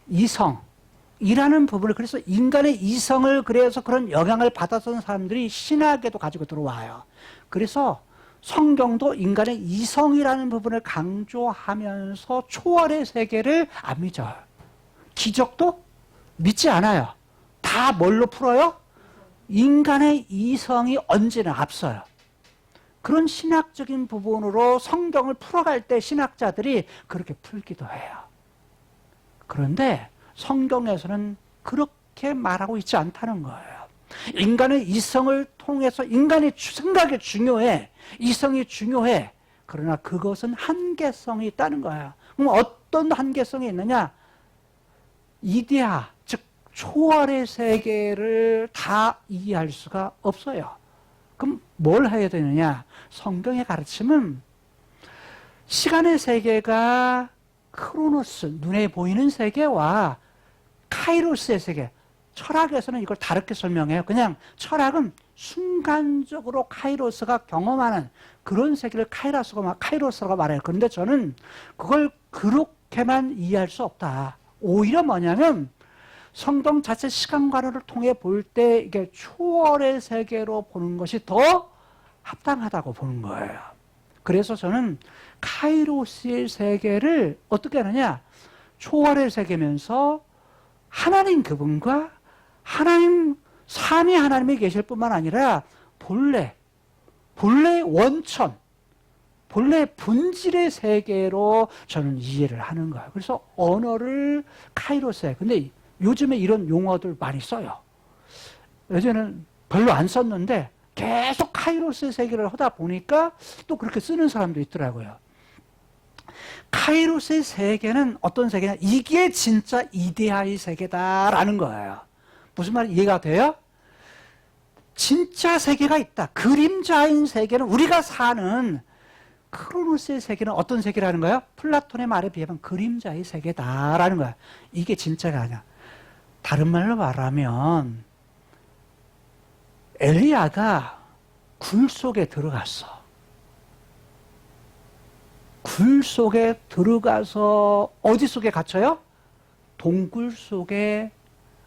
이성이라는 부분을, 그래서 인간의 이성을 그래서 그런 영향을 받았던 사람들이 신학에도 가지고 들어와요. 그래서 성경도 인간의 이성이라는 부분을 강조하면서 초월의 세계를 안 믿어요. 기적도 믿지 않아요. 다 뭘로 풀어요? 인간의 이성이 언제나 앞서요. 그런 신학적인 부분으로 성경을 풀어갈 때 신학자들이 그렇게 풀기도 해요. 그런데 성경에서는 그렇게 말하고 있지 않다는 거예요. 인간의 이성을 통해서 인간의 생각이 중요해. 이성이 중요해. 그러나 그것은 한계성이 있다는 거예요. 그럼 어떤 한계성이 있느냐? 이데아, 즉 초월의 세계를 다 이해할 수가 없어요. 그럼 뭘 해야 되느냐? 성경의 가르침은 시간의 세계가 크로노스, 눈에 보이는 세계와 카이로스의 세계, 철학에서는 이걸 다르게 설명해요. 그냥 철학은 순간적으로 카이로스가 경험하는 그런 세계를 카이로스라고 말해요. 그런데 저는 그걸 그렇게만 이해할 수 없다. 오히려 뭐냐면 성경 자체 시간관호를 통해 볼 때 이게 초월의 세계로 보는 것이 더 합당하다고 보는 거예요. 그래서 저는 카이로스의 세계를 어떻게 하느냐? 초월의 세계면서 하나님 그분과 하나님, 삼위 하나님이 계실 뿐만 아니라 본래의 원천, 본래 본질의 세계로 저는 이해를 하는 거예요. 그래서 언어를 카이로스에, 근데 요즘에 이런 용어들 많이 써요. 예전에는 별로 안 썼는데 계속 카이로스의 세계를 하다 보니까 또 그렇게 쓰는 사람도 있더라고요. 카이로스의 세계는 어떤 세계냐? 이게 진짜 이데아의 세계다라는 거예요. 무슨 말이 이해가 돼요? 진짜 세계가 있다. 그림자인 세계는 우리가 사는 크로노스의 세계는 어떤 세계라는 거예요? 플라톤의 말에 비하면 그림자의 세계다라는 거야. 이게 진짜가 아니야. 다른 말로 말하면 엘리야가 굴 속에 들어갔어. 굴 속에 들어가서 어디 속에 갇혀요? 동굴 속에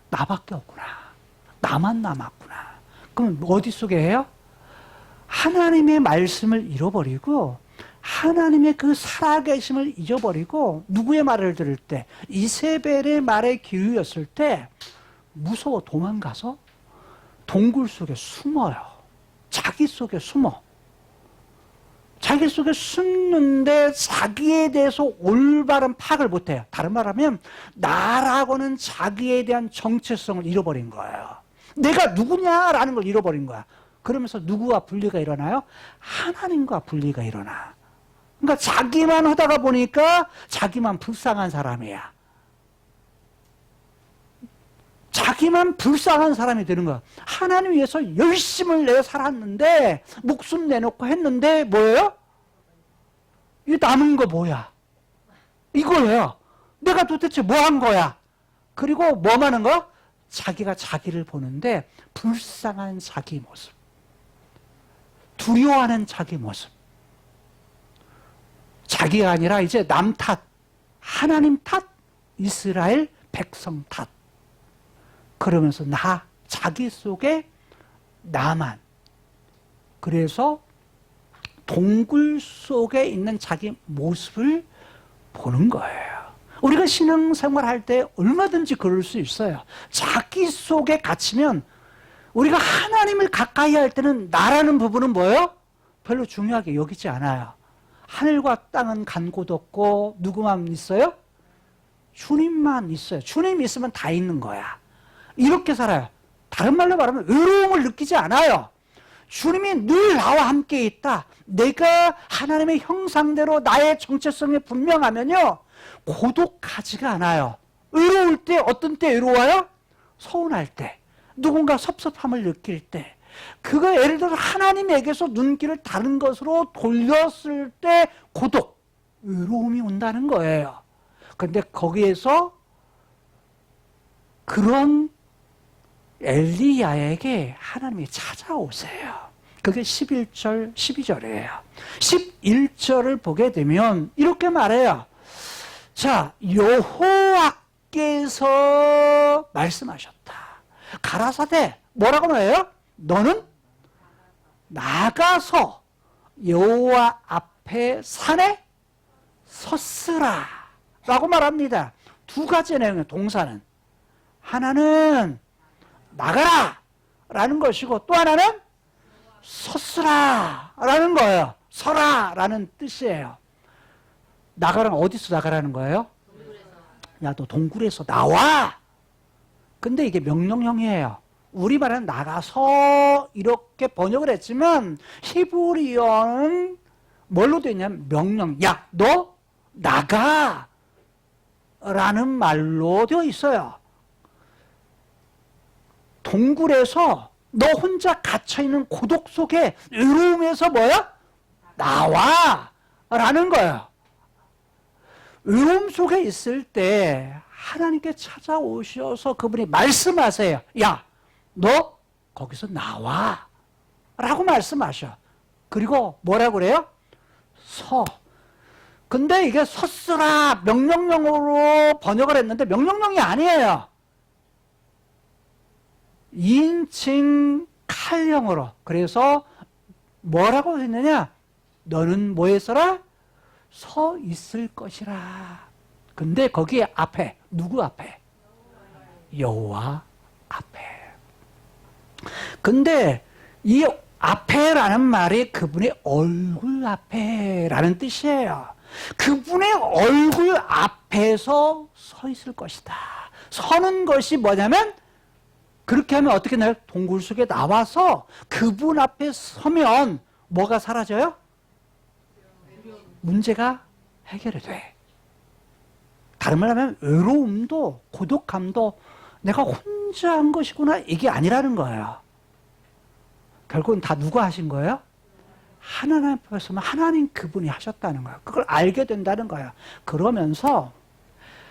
나밖에 없구나. 나만 남았구나. 그럼 어디 속에 해요? 하나님의 말씀을 잃어버리고 하나님의 그 살아계심을 잊어버리고 누구의 말을 들을 때? 이세벨의 말에 기울였을 때 무서워 도망가서 동굴 속에 숨어요. 자기 속에 숨어. 자기 속에 숨는데 자기에 대해서 올바른 파악을 못해요. 다른 말하면 나라고는 자기에 대한 정체성을 잃어버린 거예요. 내가 누구냐라는 걸 잃어버린 거야. 그러면서 누구와 분리가 일어나요? 하나님과 분리가 일어나. 그러니까 자기만 하다가 보니까 자기만 불쌍한 사람이야. 자기만 불쌍한 사람이 되는 거야. 하나님 위해서 열심을 내어 살았는데 목숨 내놓고 했는데 뭐예요? 이 남은 거 뭐야? 이거예요. 내가 도대체 뭐 한 거야? 그리고 뭐 하는 거? 자기가 자기를 보는데 불쌍한 자기 모습. 두려워하는 자기 모습. 자기가 아니라 이제 남 탓, 하나님 탓, 이스라엘 백성 탓. 그러면서 자기 속에 나만. 그래서 동굴 속에 있는 자기 모습을 보는 거예요. 우리가 신앙생활 할 때 얼마든지 그럴 수 있어요. 자기 속에 갇히면 우리가 하나님을 가까이 할 때는 나라는 부분은 뭐예요? 별로 중요하게 여기지 않아요. 하늘과 땅은 간 곳 없고 누구만 있어요? 주님만 있어요. 주님 있으면 다 있는 거야. 이렇게 살아요. 다른 말로 말하면 외로움을 느끼지 않아요. 주님이 늘 나와 함께 있다. 내가 하나님의 형상대로 나의 정체성이 분명하면요. 고독하지가 않아요. 외로울 때 어떤 때 외로워요? 서운할 때. 누군가 섭섭함을 느낄 때. 그거 예를 들어서 하나님에게서 눈길을 다른 것으로 돌렸을 때 고독, 외로움이 온다는 거예요. 그런데 거기에서 그런 엘리야에게 하나님이 찾아오세요. 그게 11절, 12절이에요. 11절을 보게 되면 이렇게 말해요. 자, 여호와께서 말씀하셨다. 가라사대 뭐라고 말해요? 너는 나가서 여호와 앞에 산에 섰으라 라고 말합니다. 두 가지 내용의 동사는 하나는 나가라 라는 것이고 또 하나는 섰으라 라는 거예요. 서라 라는 뜻이에요. 나가라는 어디서 나가라는 거예요? 야, 너 동굴에서 나와. 근데 이게 명령형이에요. 우리말은 나가서 이렇게 번역을 했지만 히브리어는 뭘로 되어 있냐면 명령. 야, 너 나가 라는 말로 되어 있어요. 동굴에서 너 혼자 갇혀있는 고독 속에 외로움에서 뭐야? 나와 라는 거예요. 외로움 속에 있을 때 하나님께 찾아오셔서 그분이 말씀하세요. 야, 너 거기서 나와 라고 말씀하셔. 그리고 뭐라고 그래요? 서. 근데 이게 섰으라 명령형으로 번역을 했는데 명령형이 아니에요. 2인칭 칼형으로. 그래서 뭐라고 했느냐? 너는 뭐에 서라? 서 있을 것이라. 근데 거기 앞에 누구 앞에? 여호와 앞에. 근데 이 앞에라는 말이 그분의 얼굴 앞에라는 뜻이에요. 그분의 얼굴 앞에서 서 있을 것이다. 서는 것이 뭐냐면 그렇게 하면 어떻게 나요? 동굴 속에 나와서 그분 앞에 서면 뭐가 사라져요? 문제가 해결이 돼. 다른 말로 하면 외로움도 고독함도 내가 혼자 한 것이구나 이게 아니라는 거예요. 결국은 다 누가 하신 거예요? 하나님 앞에서만 하나님 그분이 하셨다는 거예요. 그걸 알게 된다는 거예요. 그러면서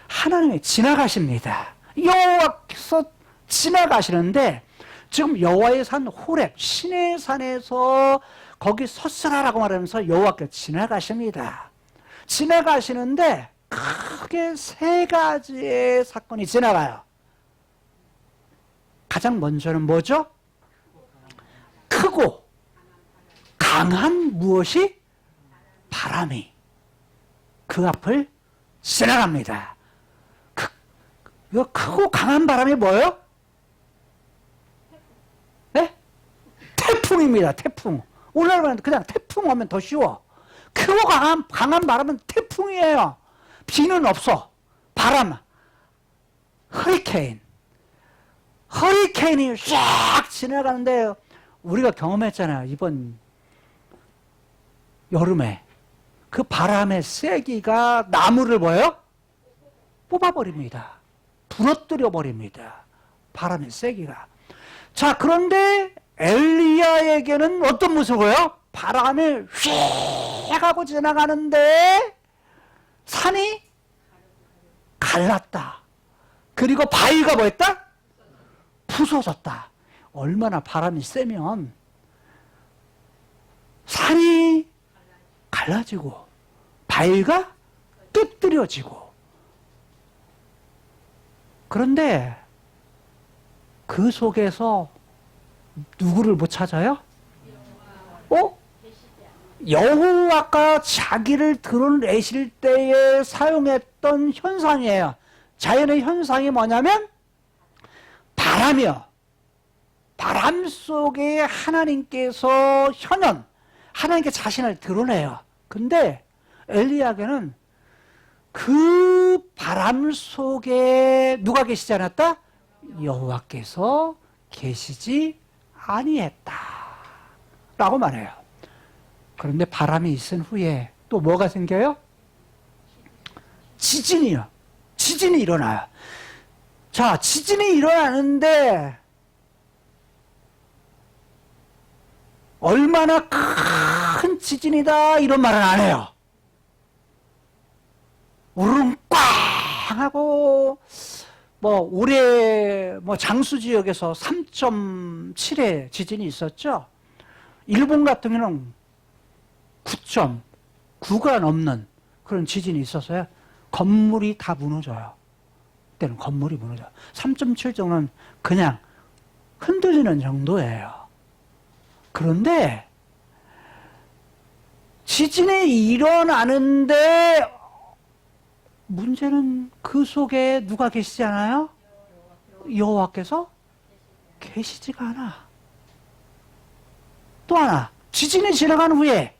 하나님이 지나가십니다. 여호와께서 지나가시는데 지금 여호와의 산 호렙 신의 산에서 거기 섰으라라고 말하면서 여호와께서 지나가십니다. 지나가시는데 크게 세 가지의 사건이 지나가요. 가장 먼저는 뭐죠? 크고 강한 무엇이? 바람이 그 앞을 지나갑니다. 이거 크고 강한 바람이 뭐예요? 네? 태풍입니다. 태풍. 오늘날은 그냥 태풍 오면 더 쉬워. 크고 강한 바람은 태풍이에요. 비는 없어. 바람. 허리케인. 허리케인이 쫙 지나가는데 우리가 경험했잖아요. 이번 여름에. 그 바람의 세기가 나무를 뭐예요? 뽑아버립니다. 부러뜨려 버립니다. 바람의 세기가. 자, 그런데 엘리야에게는 어떤 모습이에요? 바람이 휙 하고 지나가는데 산이 갈랐다. 그리고 바위가 뭐였다? 부서졌다. 얼마나 바람이 세면 산이 갈라지고 바위가 뜨뜨려지고. 그런데 그 속에서 누구를 못 찾아요? 여호와가 자기를 드러내실 때에 사용했던 현상이에요. 자연의 현상이 뭐냐면 바람이요. 바람 속에 하나님께서 하나님께 자신을 드러내요. 근데 엘리야에게는 그 바람 속에 누가 계시지 않았다? 여호와께서 계시지 아니했다 라고 말해요. 그런데 바람이 있은 후에 또 뭐가 생겨요? 지진이요. 지진이 일어나요. 자, 지진이 일어나는데 얼마나 큰 지진이다 이런 말은 안 해요. 우르릉 꽝 하고 올해 장수 지역에서 3.7의 지진이 있었죠. 일본 같은 경우는 9.9가 넘는 그런 지진이 있어서요. 건물이 다 무너져요. 그때는 건물이 무너져요. 3.7 정도는 그냥 흔들리는 정도예요. 그런데 지진이 일어나는데 문제는 그 속에 누가 계시지 않아요? 여호와께서 계시지가 않아. 또 하나, 지진이 지나간 후에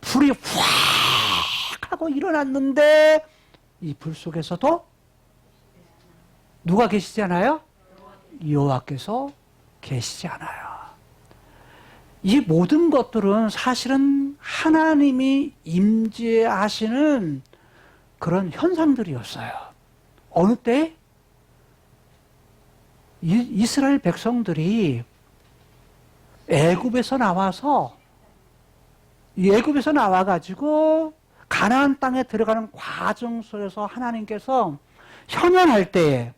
불이 확 하고 일어났는데 이 불 속에서도 누가 계시지 않아요? 여호와께서 계시지 않아요. 이 모든 것들은 사실은 하나님이 임재하시는 그런 현상들이었어요. 어느 때? 이스라엘 백성들이 애굽에서 나와가지고 가나안 땅에 들어가는 과정 속에서 하나님께서 현현할 때에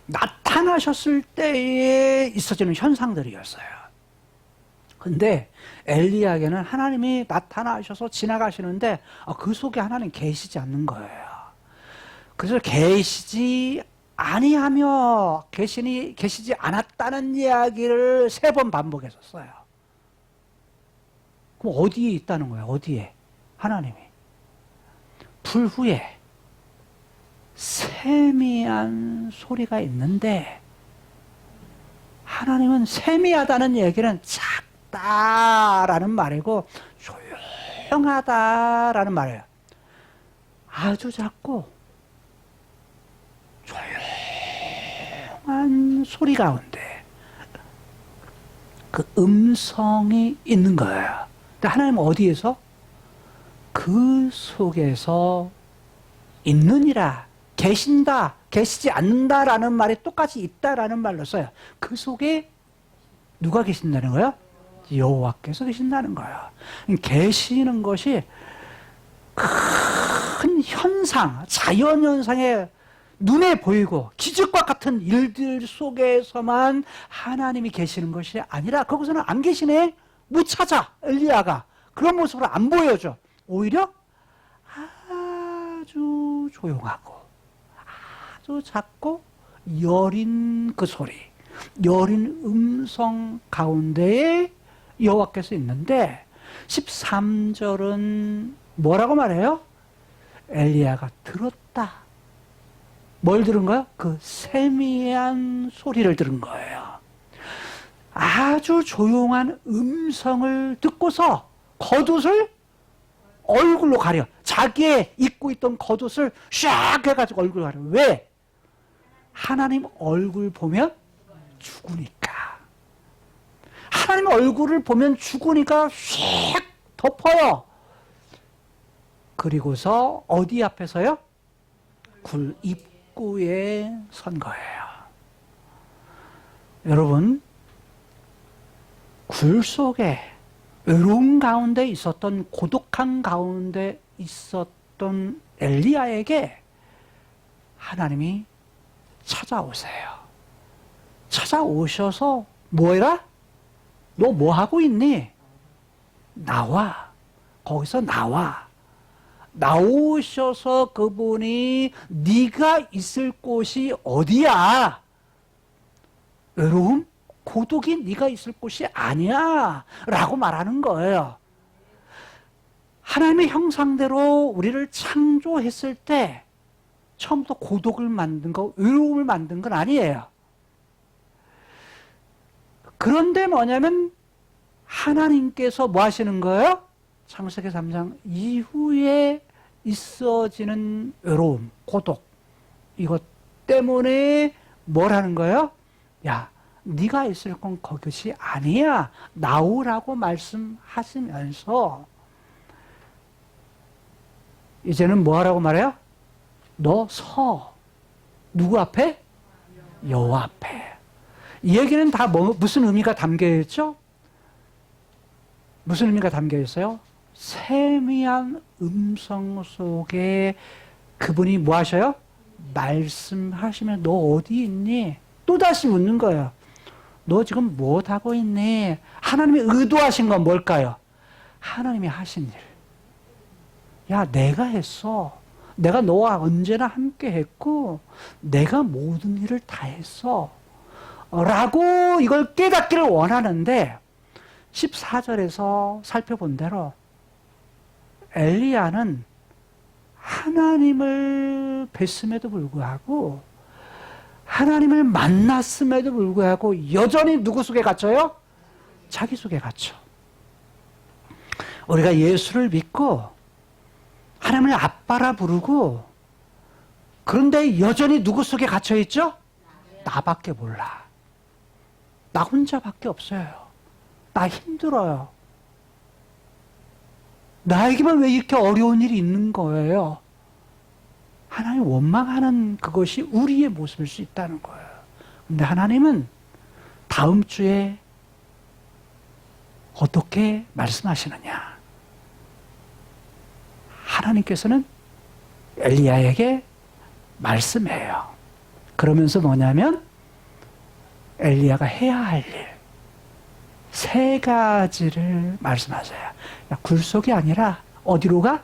나타나셨을 때에 있어지는 현상들이었어요. 근데 엘리야에게는 하나님이 나타나셔서 지나가시는데 그 속에 하나님 계시지 않는 거예요. 그래서 계시지 아니하며 계시지 않았다는 이야기를 3번 반복했었어요. 그럼 어디에 있다는 거예요? 어디에? 하나님이. 불 후에 세미한 소리가 있는데 하나님은 세미하다는 얘기는 작다라는 말이고 조용하다라는 말이에요. 아주 작고 조용한 소리 가운데 그 음성이 있는 거예요. 근데 하나님은 어디에서? 그 속에서 있느니라. 계신다, 계시지 않는다라는 말이 똑같이 있다라는 말로 써요. 그 속에 누가 계신다는 거예요? 여호와께서 계신다는 거예요. 계시는 것이 큰 현상, 자연현상에 눈에 보이고 기적과 같은 일들 속에서만 하나님이 계시는 것이 아니라 거기서는 안 계시네? 못 찾아, 엘리야가. 그런 모습을 안 보여줘. 오히려 아주 조용하고 아주 작고 여린 그 소리, 여린 음성 가운데에 여호와께서 있는데 13절은 뭐라고 말해요? 엘리야가 들었다. 뭘 들은 거야? 그 세미한 소리를 들은 거예요. 아주 조용한 음성을 듣고서 겉옷을 얼굴로 가려. 자기의 입고 있던 겉옷을 샥 해가지고 얼굴로 가려. 왜? 하나님 얼굴 보면 죽으니까. 하나님 얼굴을 보면 죽으니까 샥 덮어요. 그리고서 어디 앞에서요? 굴 입구에 선 거예요. 여러분, 굴 속에 외로운 가운데 있었던, 고독한 가운데 있었던 엘리야에게 하나님이 찾아오세요. 찾아오셔서 뭐해라? 너 뭐 하고 있니? 나와. 거기서 나와. 나오셔서 그분이 네가 있을 곳이 어디야? 외로움? 고독이 네가 있을 곳이 아니야 라고 말하는 거예요. 하나님의 형상대로 우리를 창조했을 때 처음부터 고독을 만든 거, 외로움을 만든 건 아니에요. 그런데 뭐냐면 하나님께서 뭐 하시는 거예요? 창세기 3장 이후에 있어지는 외로움, 고독, 이것 때문에 뭘 하는 거예요? 야, 네가 있을 건 그것이 아니야. 나오라고 말씀하시면서 이제는 뭐 하라고 말해요? 너 서. 누구 앞에? 여호와 앞에. 이 얘기는 다 무슨 의미가 담겨 있죠? 무슨 의미가 담겨 있어요? 세미한 음성 속에 그분이 뭐 하셔요? 말씀하시면 너 어디 있니? 또다시 묻는 거예요. 너 지금 뭐 하고 있니? 하나님이 의도하신 건 뭘까요? 하나님이 하신 일. 야, 내가 했어. 내가 너와 언제나 함께 했고, 내가 모든 일을 다 했어. 라고 이걸 깨닫기를 원하는데, 14절에서 살펴본 대로, 엘리야는 하나님을 뵀음에도 불구하고, 하나님을 만났음에도 불구하고, 여전히 누구 속에 갇혀요? 자기 속에 갇혀. 우리가 예수를 믿고, 하나님을 아빠라 부르고, 그런데 여전히 누구 속에 갇혀있죠? 나밖에 몰라. 나 혼자밖에 없어요. 나 힘들어요. 나에게만 왜 이렇게 어려운 일이 있는 거예요? 하나님 원망하는 그것이 우리의 모습일 수 있다는 거예요. 근데 하나님은 다음 주에 어떻게 말씀하시느냐? 하나님께서는 엘리야에게 말씀해요. 그러면서 뭐냐면 엘리야가 해야 할 일, 3가지를 말씀하세요. 야, 굴속이 아니라 어디로 가?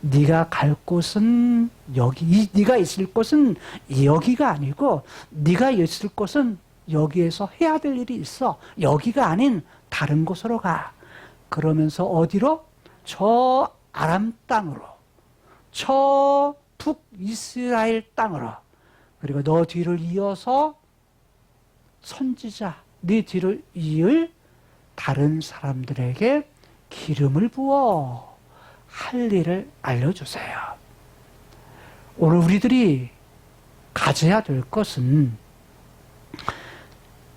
네가 갈 곳은 여기, 네가 있을 곳은 여기가 아니고 네가 있을 곳은 여기에서 해야 될 일이 있어. 여기가 아닌 다른 곳으로 가. 그러면서 어디로? 저 아람 땅으로, 저 북이스라엘 땅으로, 그리고 너 뒤를 이어서 선지자, 네 뒤를 이을 다른 사람들에게 기름을 부어 할 일을 알려주세요. 오늘 우리들이 가져야 될 것은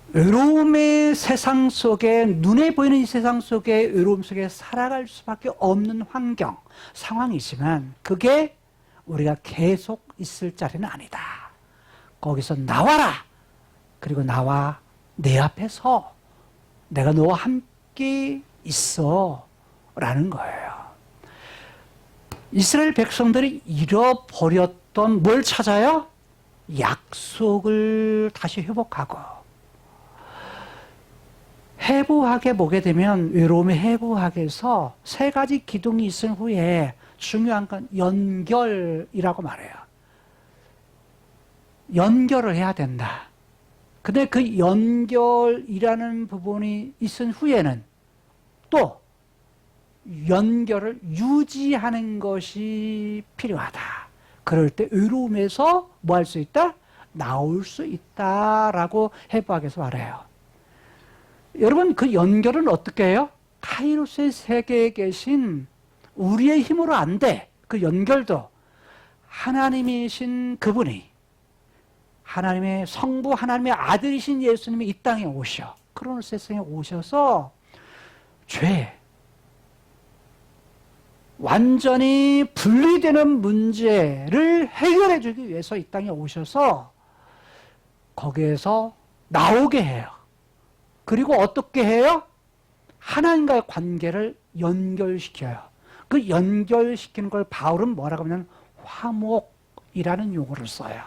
외로움의 세상 속에, 눈에 보이는 이 세상 속에 외로움 속에 살아갈 수밖에 없는 환경, 상황이지만 그게 우리가 계속 있을 자리는 아니다. 거기서 나와라. 그리고 나와 내 앞에 서 내가 너와 함께 있어 라는 거예요. 이스라엘 백성들이 잃어버렸던 뭘 찾아요? 약속을 다시 회복하고, 해부학에 보게 되면 외로움의 해부학에서 3가지 기둥이 있은 후에 중요한 건 연결이라고 말해요. 연결을 해야 된다. 근데 그 연결이라는 부분이 있은 후에는 또 연결을 유지하는 것이 필요하다. 그럴 때 외로움에서 뭐 할 수 있다? 나올 수 있다라고 해부학에서 말해요. 여러분, 그 연결은 어떻게 해요? 카이로스의 세계에 계신 우리의 힘으로 안 돼. 그 연결도 하나님이신 그분이, 하나님의 성부, 하나님의 아들이신 예수님이 이 땅에 오셔, 크로노스 세상에 오셔서 죄, 완전히 분리되는 문제를 해결해 주기 위해서 이 땅에 오셔서 거기에서 나오게 해요. 그리고 어떻게 해요? 하나님과의 관계를 연결시켜요. 그 연결시키는 걸 바울은 뭐라고 하냐면 화목이라는 용어를 써요.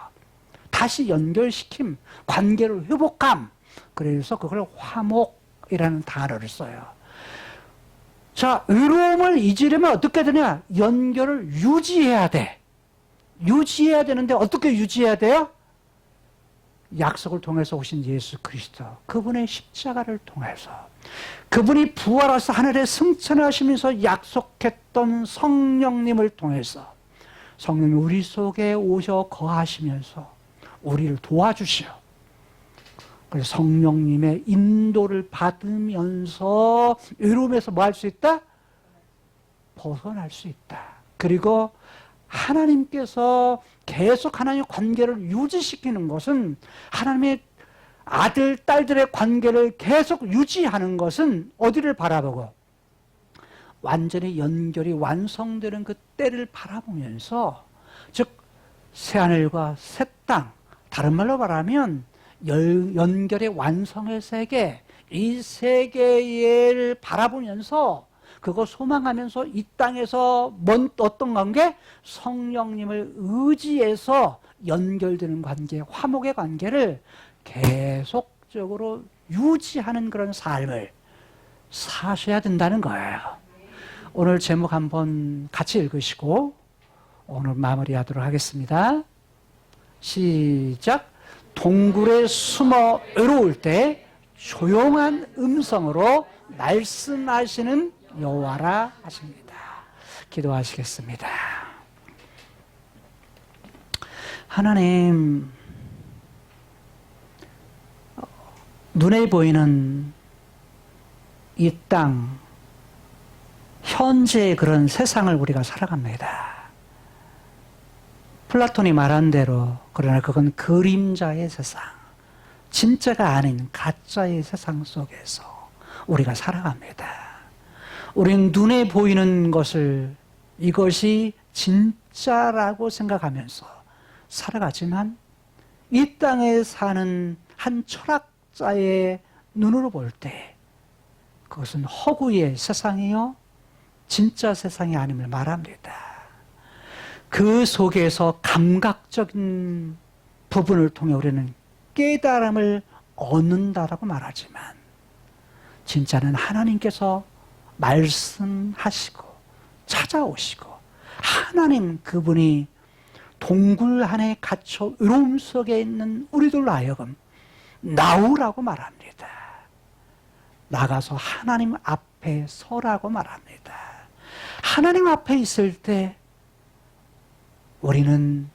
다시 연결시킴, 관계를 회복함. 그래서 그걸 화목이라는 단어를 써요. 자, 외로움을 잊으려면 어떻게 되냐? 연결을 유지해야 돼. 유지해야 되는데 어떻게 유지해야 돼요? 약속을 통해서 오신 예수 그리스도, 그분의 십자가를 통해서, 그분이 부활하셔서 하늘에 승천하시면서 약속했던 성령님을 통해서, 성령이 우리 속에 오셔 거하시면서 우리를 도와주시오. 그래서 성령님의 인도를 받으면서 외로움에서 뭐 할 수 있다? 벗어날 수 있다. 그리고 하나님께서 계속 하나님의 관계를 유지시키는 것은, 하나님의 아들, 딸들의 관계를 계속 유지하는 것은 어디를 바라보고? 완전히 연결이 완성되는 그 때를 바라보면서, 즉 새하늘과 새 땅, 다른 말로 말하면 연결의 완성의 세계, 이 세계를 바라보면서 그거 소망하면서 이 땅에서 어떤 관계? 성령님을 의지해서 연결되는 관계, 화목의 관계를 계속적으로 유지하는 그런 삶을 사셔야 된다는 거예요. 오늘 제목 한번 같이 읽으시고 오늘 마무리하도록 하겠습니다. 시작. 동굴에 숨어 외로울 때 조용한 음성으로 말씀하시는 여호와라 하십니다. 기도하시겠습니다. 하나님, 눈에 보이는 이 땅, 현재의 그런 세상을 우리가 살아갑니다. 플라톤이 말한 대로, 그러나 그건 그림자의 세상, 진짜가 아닌 가짜의 세상 속에서 우리가 살아갑니다. 우리는 눈에 보이는 것을 이것이 진짜라고 생각하면서 살아가지만 이 땅에 사는 한 철학자의 눈으로 볼 때 그것은 허구의 세상이요 진짜 세상이 아님을 말합니다. 그 속에서 감각적인 부분을 통해 우리는 깨달음을 얻는다라고 말하지만 진짜는 하나님께서 말씀하시고 찾아오시고 하나님 그분이 동굴 안에 갇혀 외로움 속에 있는 우리들로 하여금 나오라고 말합니다. 나가서 하나님 앞에 서라고 말합니다. 하나님 앞에 있을 때 우리는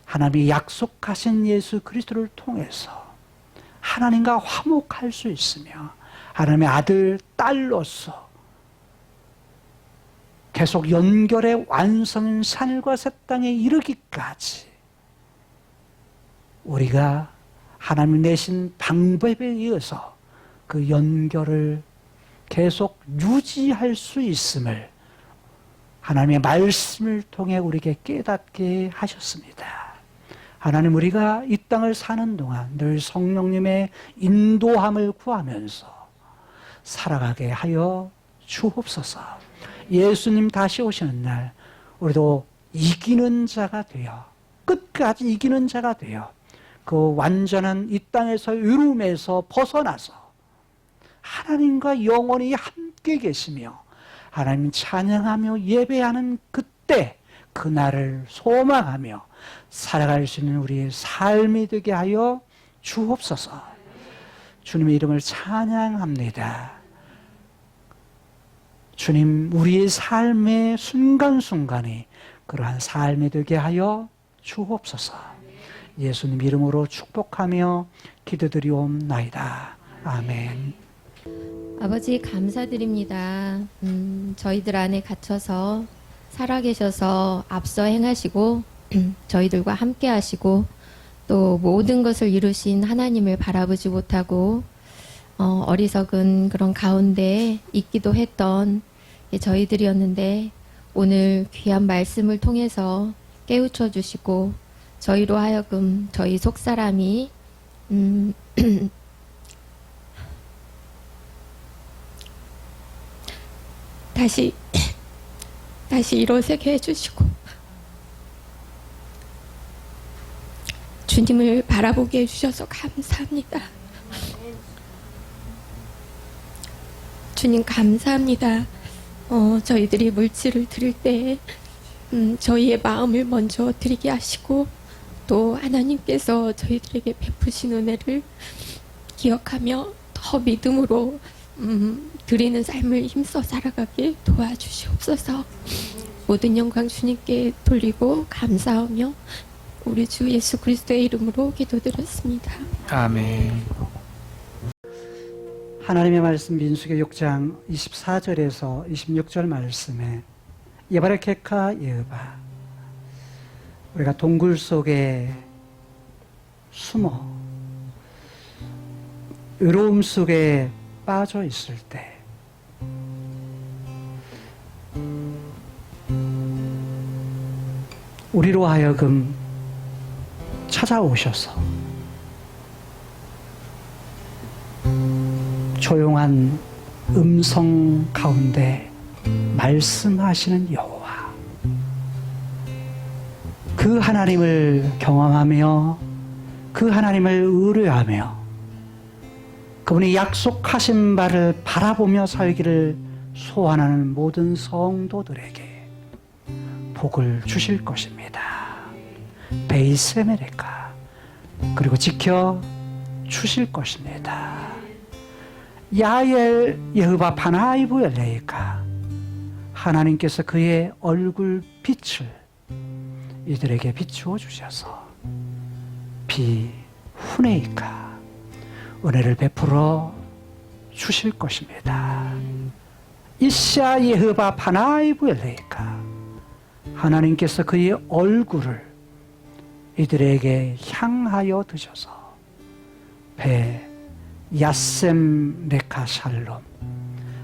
하나님이 약속하신 예수 그리스도를 통해서 하나님과 화목할 수 있으며 하나님의 아들, 딸로서 계속 연결의 완성인 산과 새 땅에 이르기까지 우리가 하나님 내신 방법에 의해서 그 연결을 계속 유지할 수 있음을 하나님의 말씀을 통해 우리에게 깨닫게 하셨습니다. 하나님, 우리가 이 땅을 사는 동안 늘 성령님의 인도함을 구하면서 살아가게 하여 주옵소서. 예수님 다시 오시는 날 우리도 이기는 자가 되어 끝까지 이기는 자가 되어 그 완전한 이 땅에서 외로움에서 벗어나서 하나님과 영원히 함께 계시며 하나님 찬양하며 예배하는 그때 그날을 소망하며 살아갈 수 있는 우리의 삶이 되게 하여 주옵소서. 주님의 이름을 찬양합니다. 주님, 우리의 삶의 순간순간이 그러한 삶이 되게 하여 주옵소서. 예수님 이름으로 축복하며 기도드리옵나이다. 아멘. 아버지 감사드립니다. 저희들 안에 갇혀서 살아계셔서 앞서 행하시고 저희들과 함께 하시고 또 모든 것을 이루신 하나님을 바라보지 못하고 어리석은 그런 가운데 있기도 했던 저희들이었는데 오늘 귀한 말씀을 통해서 깨우쳐 주시고 저희로 하여금 저희 속사람이 다시 일어서게 해주시고 주님을 바라보게 해주셔서 감사합니다. 주님 감사합니다. 저희들이 물질을 드릴 때 저희의 마음을 먼저 드리게 하시고 또 하나님께서 저희들에게 베푸신 은혜를 기억하며 더 믿음으로 드리는 삶을 힘써 살아가게 도와주시옵소서. 모든 영광 주님께 돌리고 감사하며 우리 주 예수 그리스도의 이름으로 기도드렸습니다. 아멘. 하나님의 말씀 민수기 6장 24절에서 26절 말씀에 예바레케카 예바, 우리가 동굴 속에 숨어 외로움 속에 빠져 있을 때 우리로 하여금 찾아오셔서 조용한 음성 가운데 말씀하시는 여호와, 그 하나님을 경험하며 그 하나님을 의뢰하며 그분이 약속하신 바를 바라보며 살기를 소원하는 모든 성도들에게 복을 주실 것입니다. 베이세메레카, 그리고 지켜 주실 것입니다. 야엘 여호와 파나이브 엘레이카, 하나님께서 그의 얼굴 빛을 이들에게 비추어 주셔서 비 후네이카, 은혜를 베풀어 주실 것입니다. 이샤 예흐바 파나이브 엘레이카, 하나님께서 그의 얼굴을 이들에게 향하여 드셔서 배 야셈 레카 샬롬,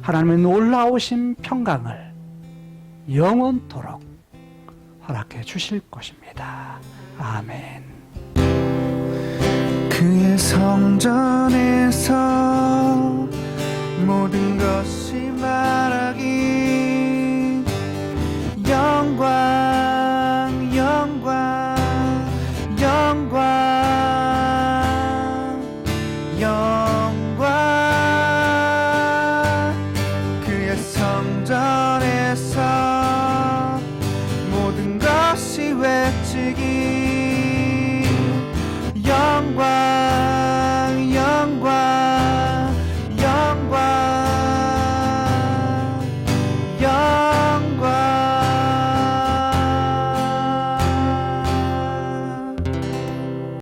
하나님의 놀라우신 평강을 영원토록 허락해 주실 것입니다. 아멘. 그의 성전에서 모든 것이 말하기 영광 영광 영광 영광, 그의 성전에서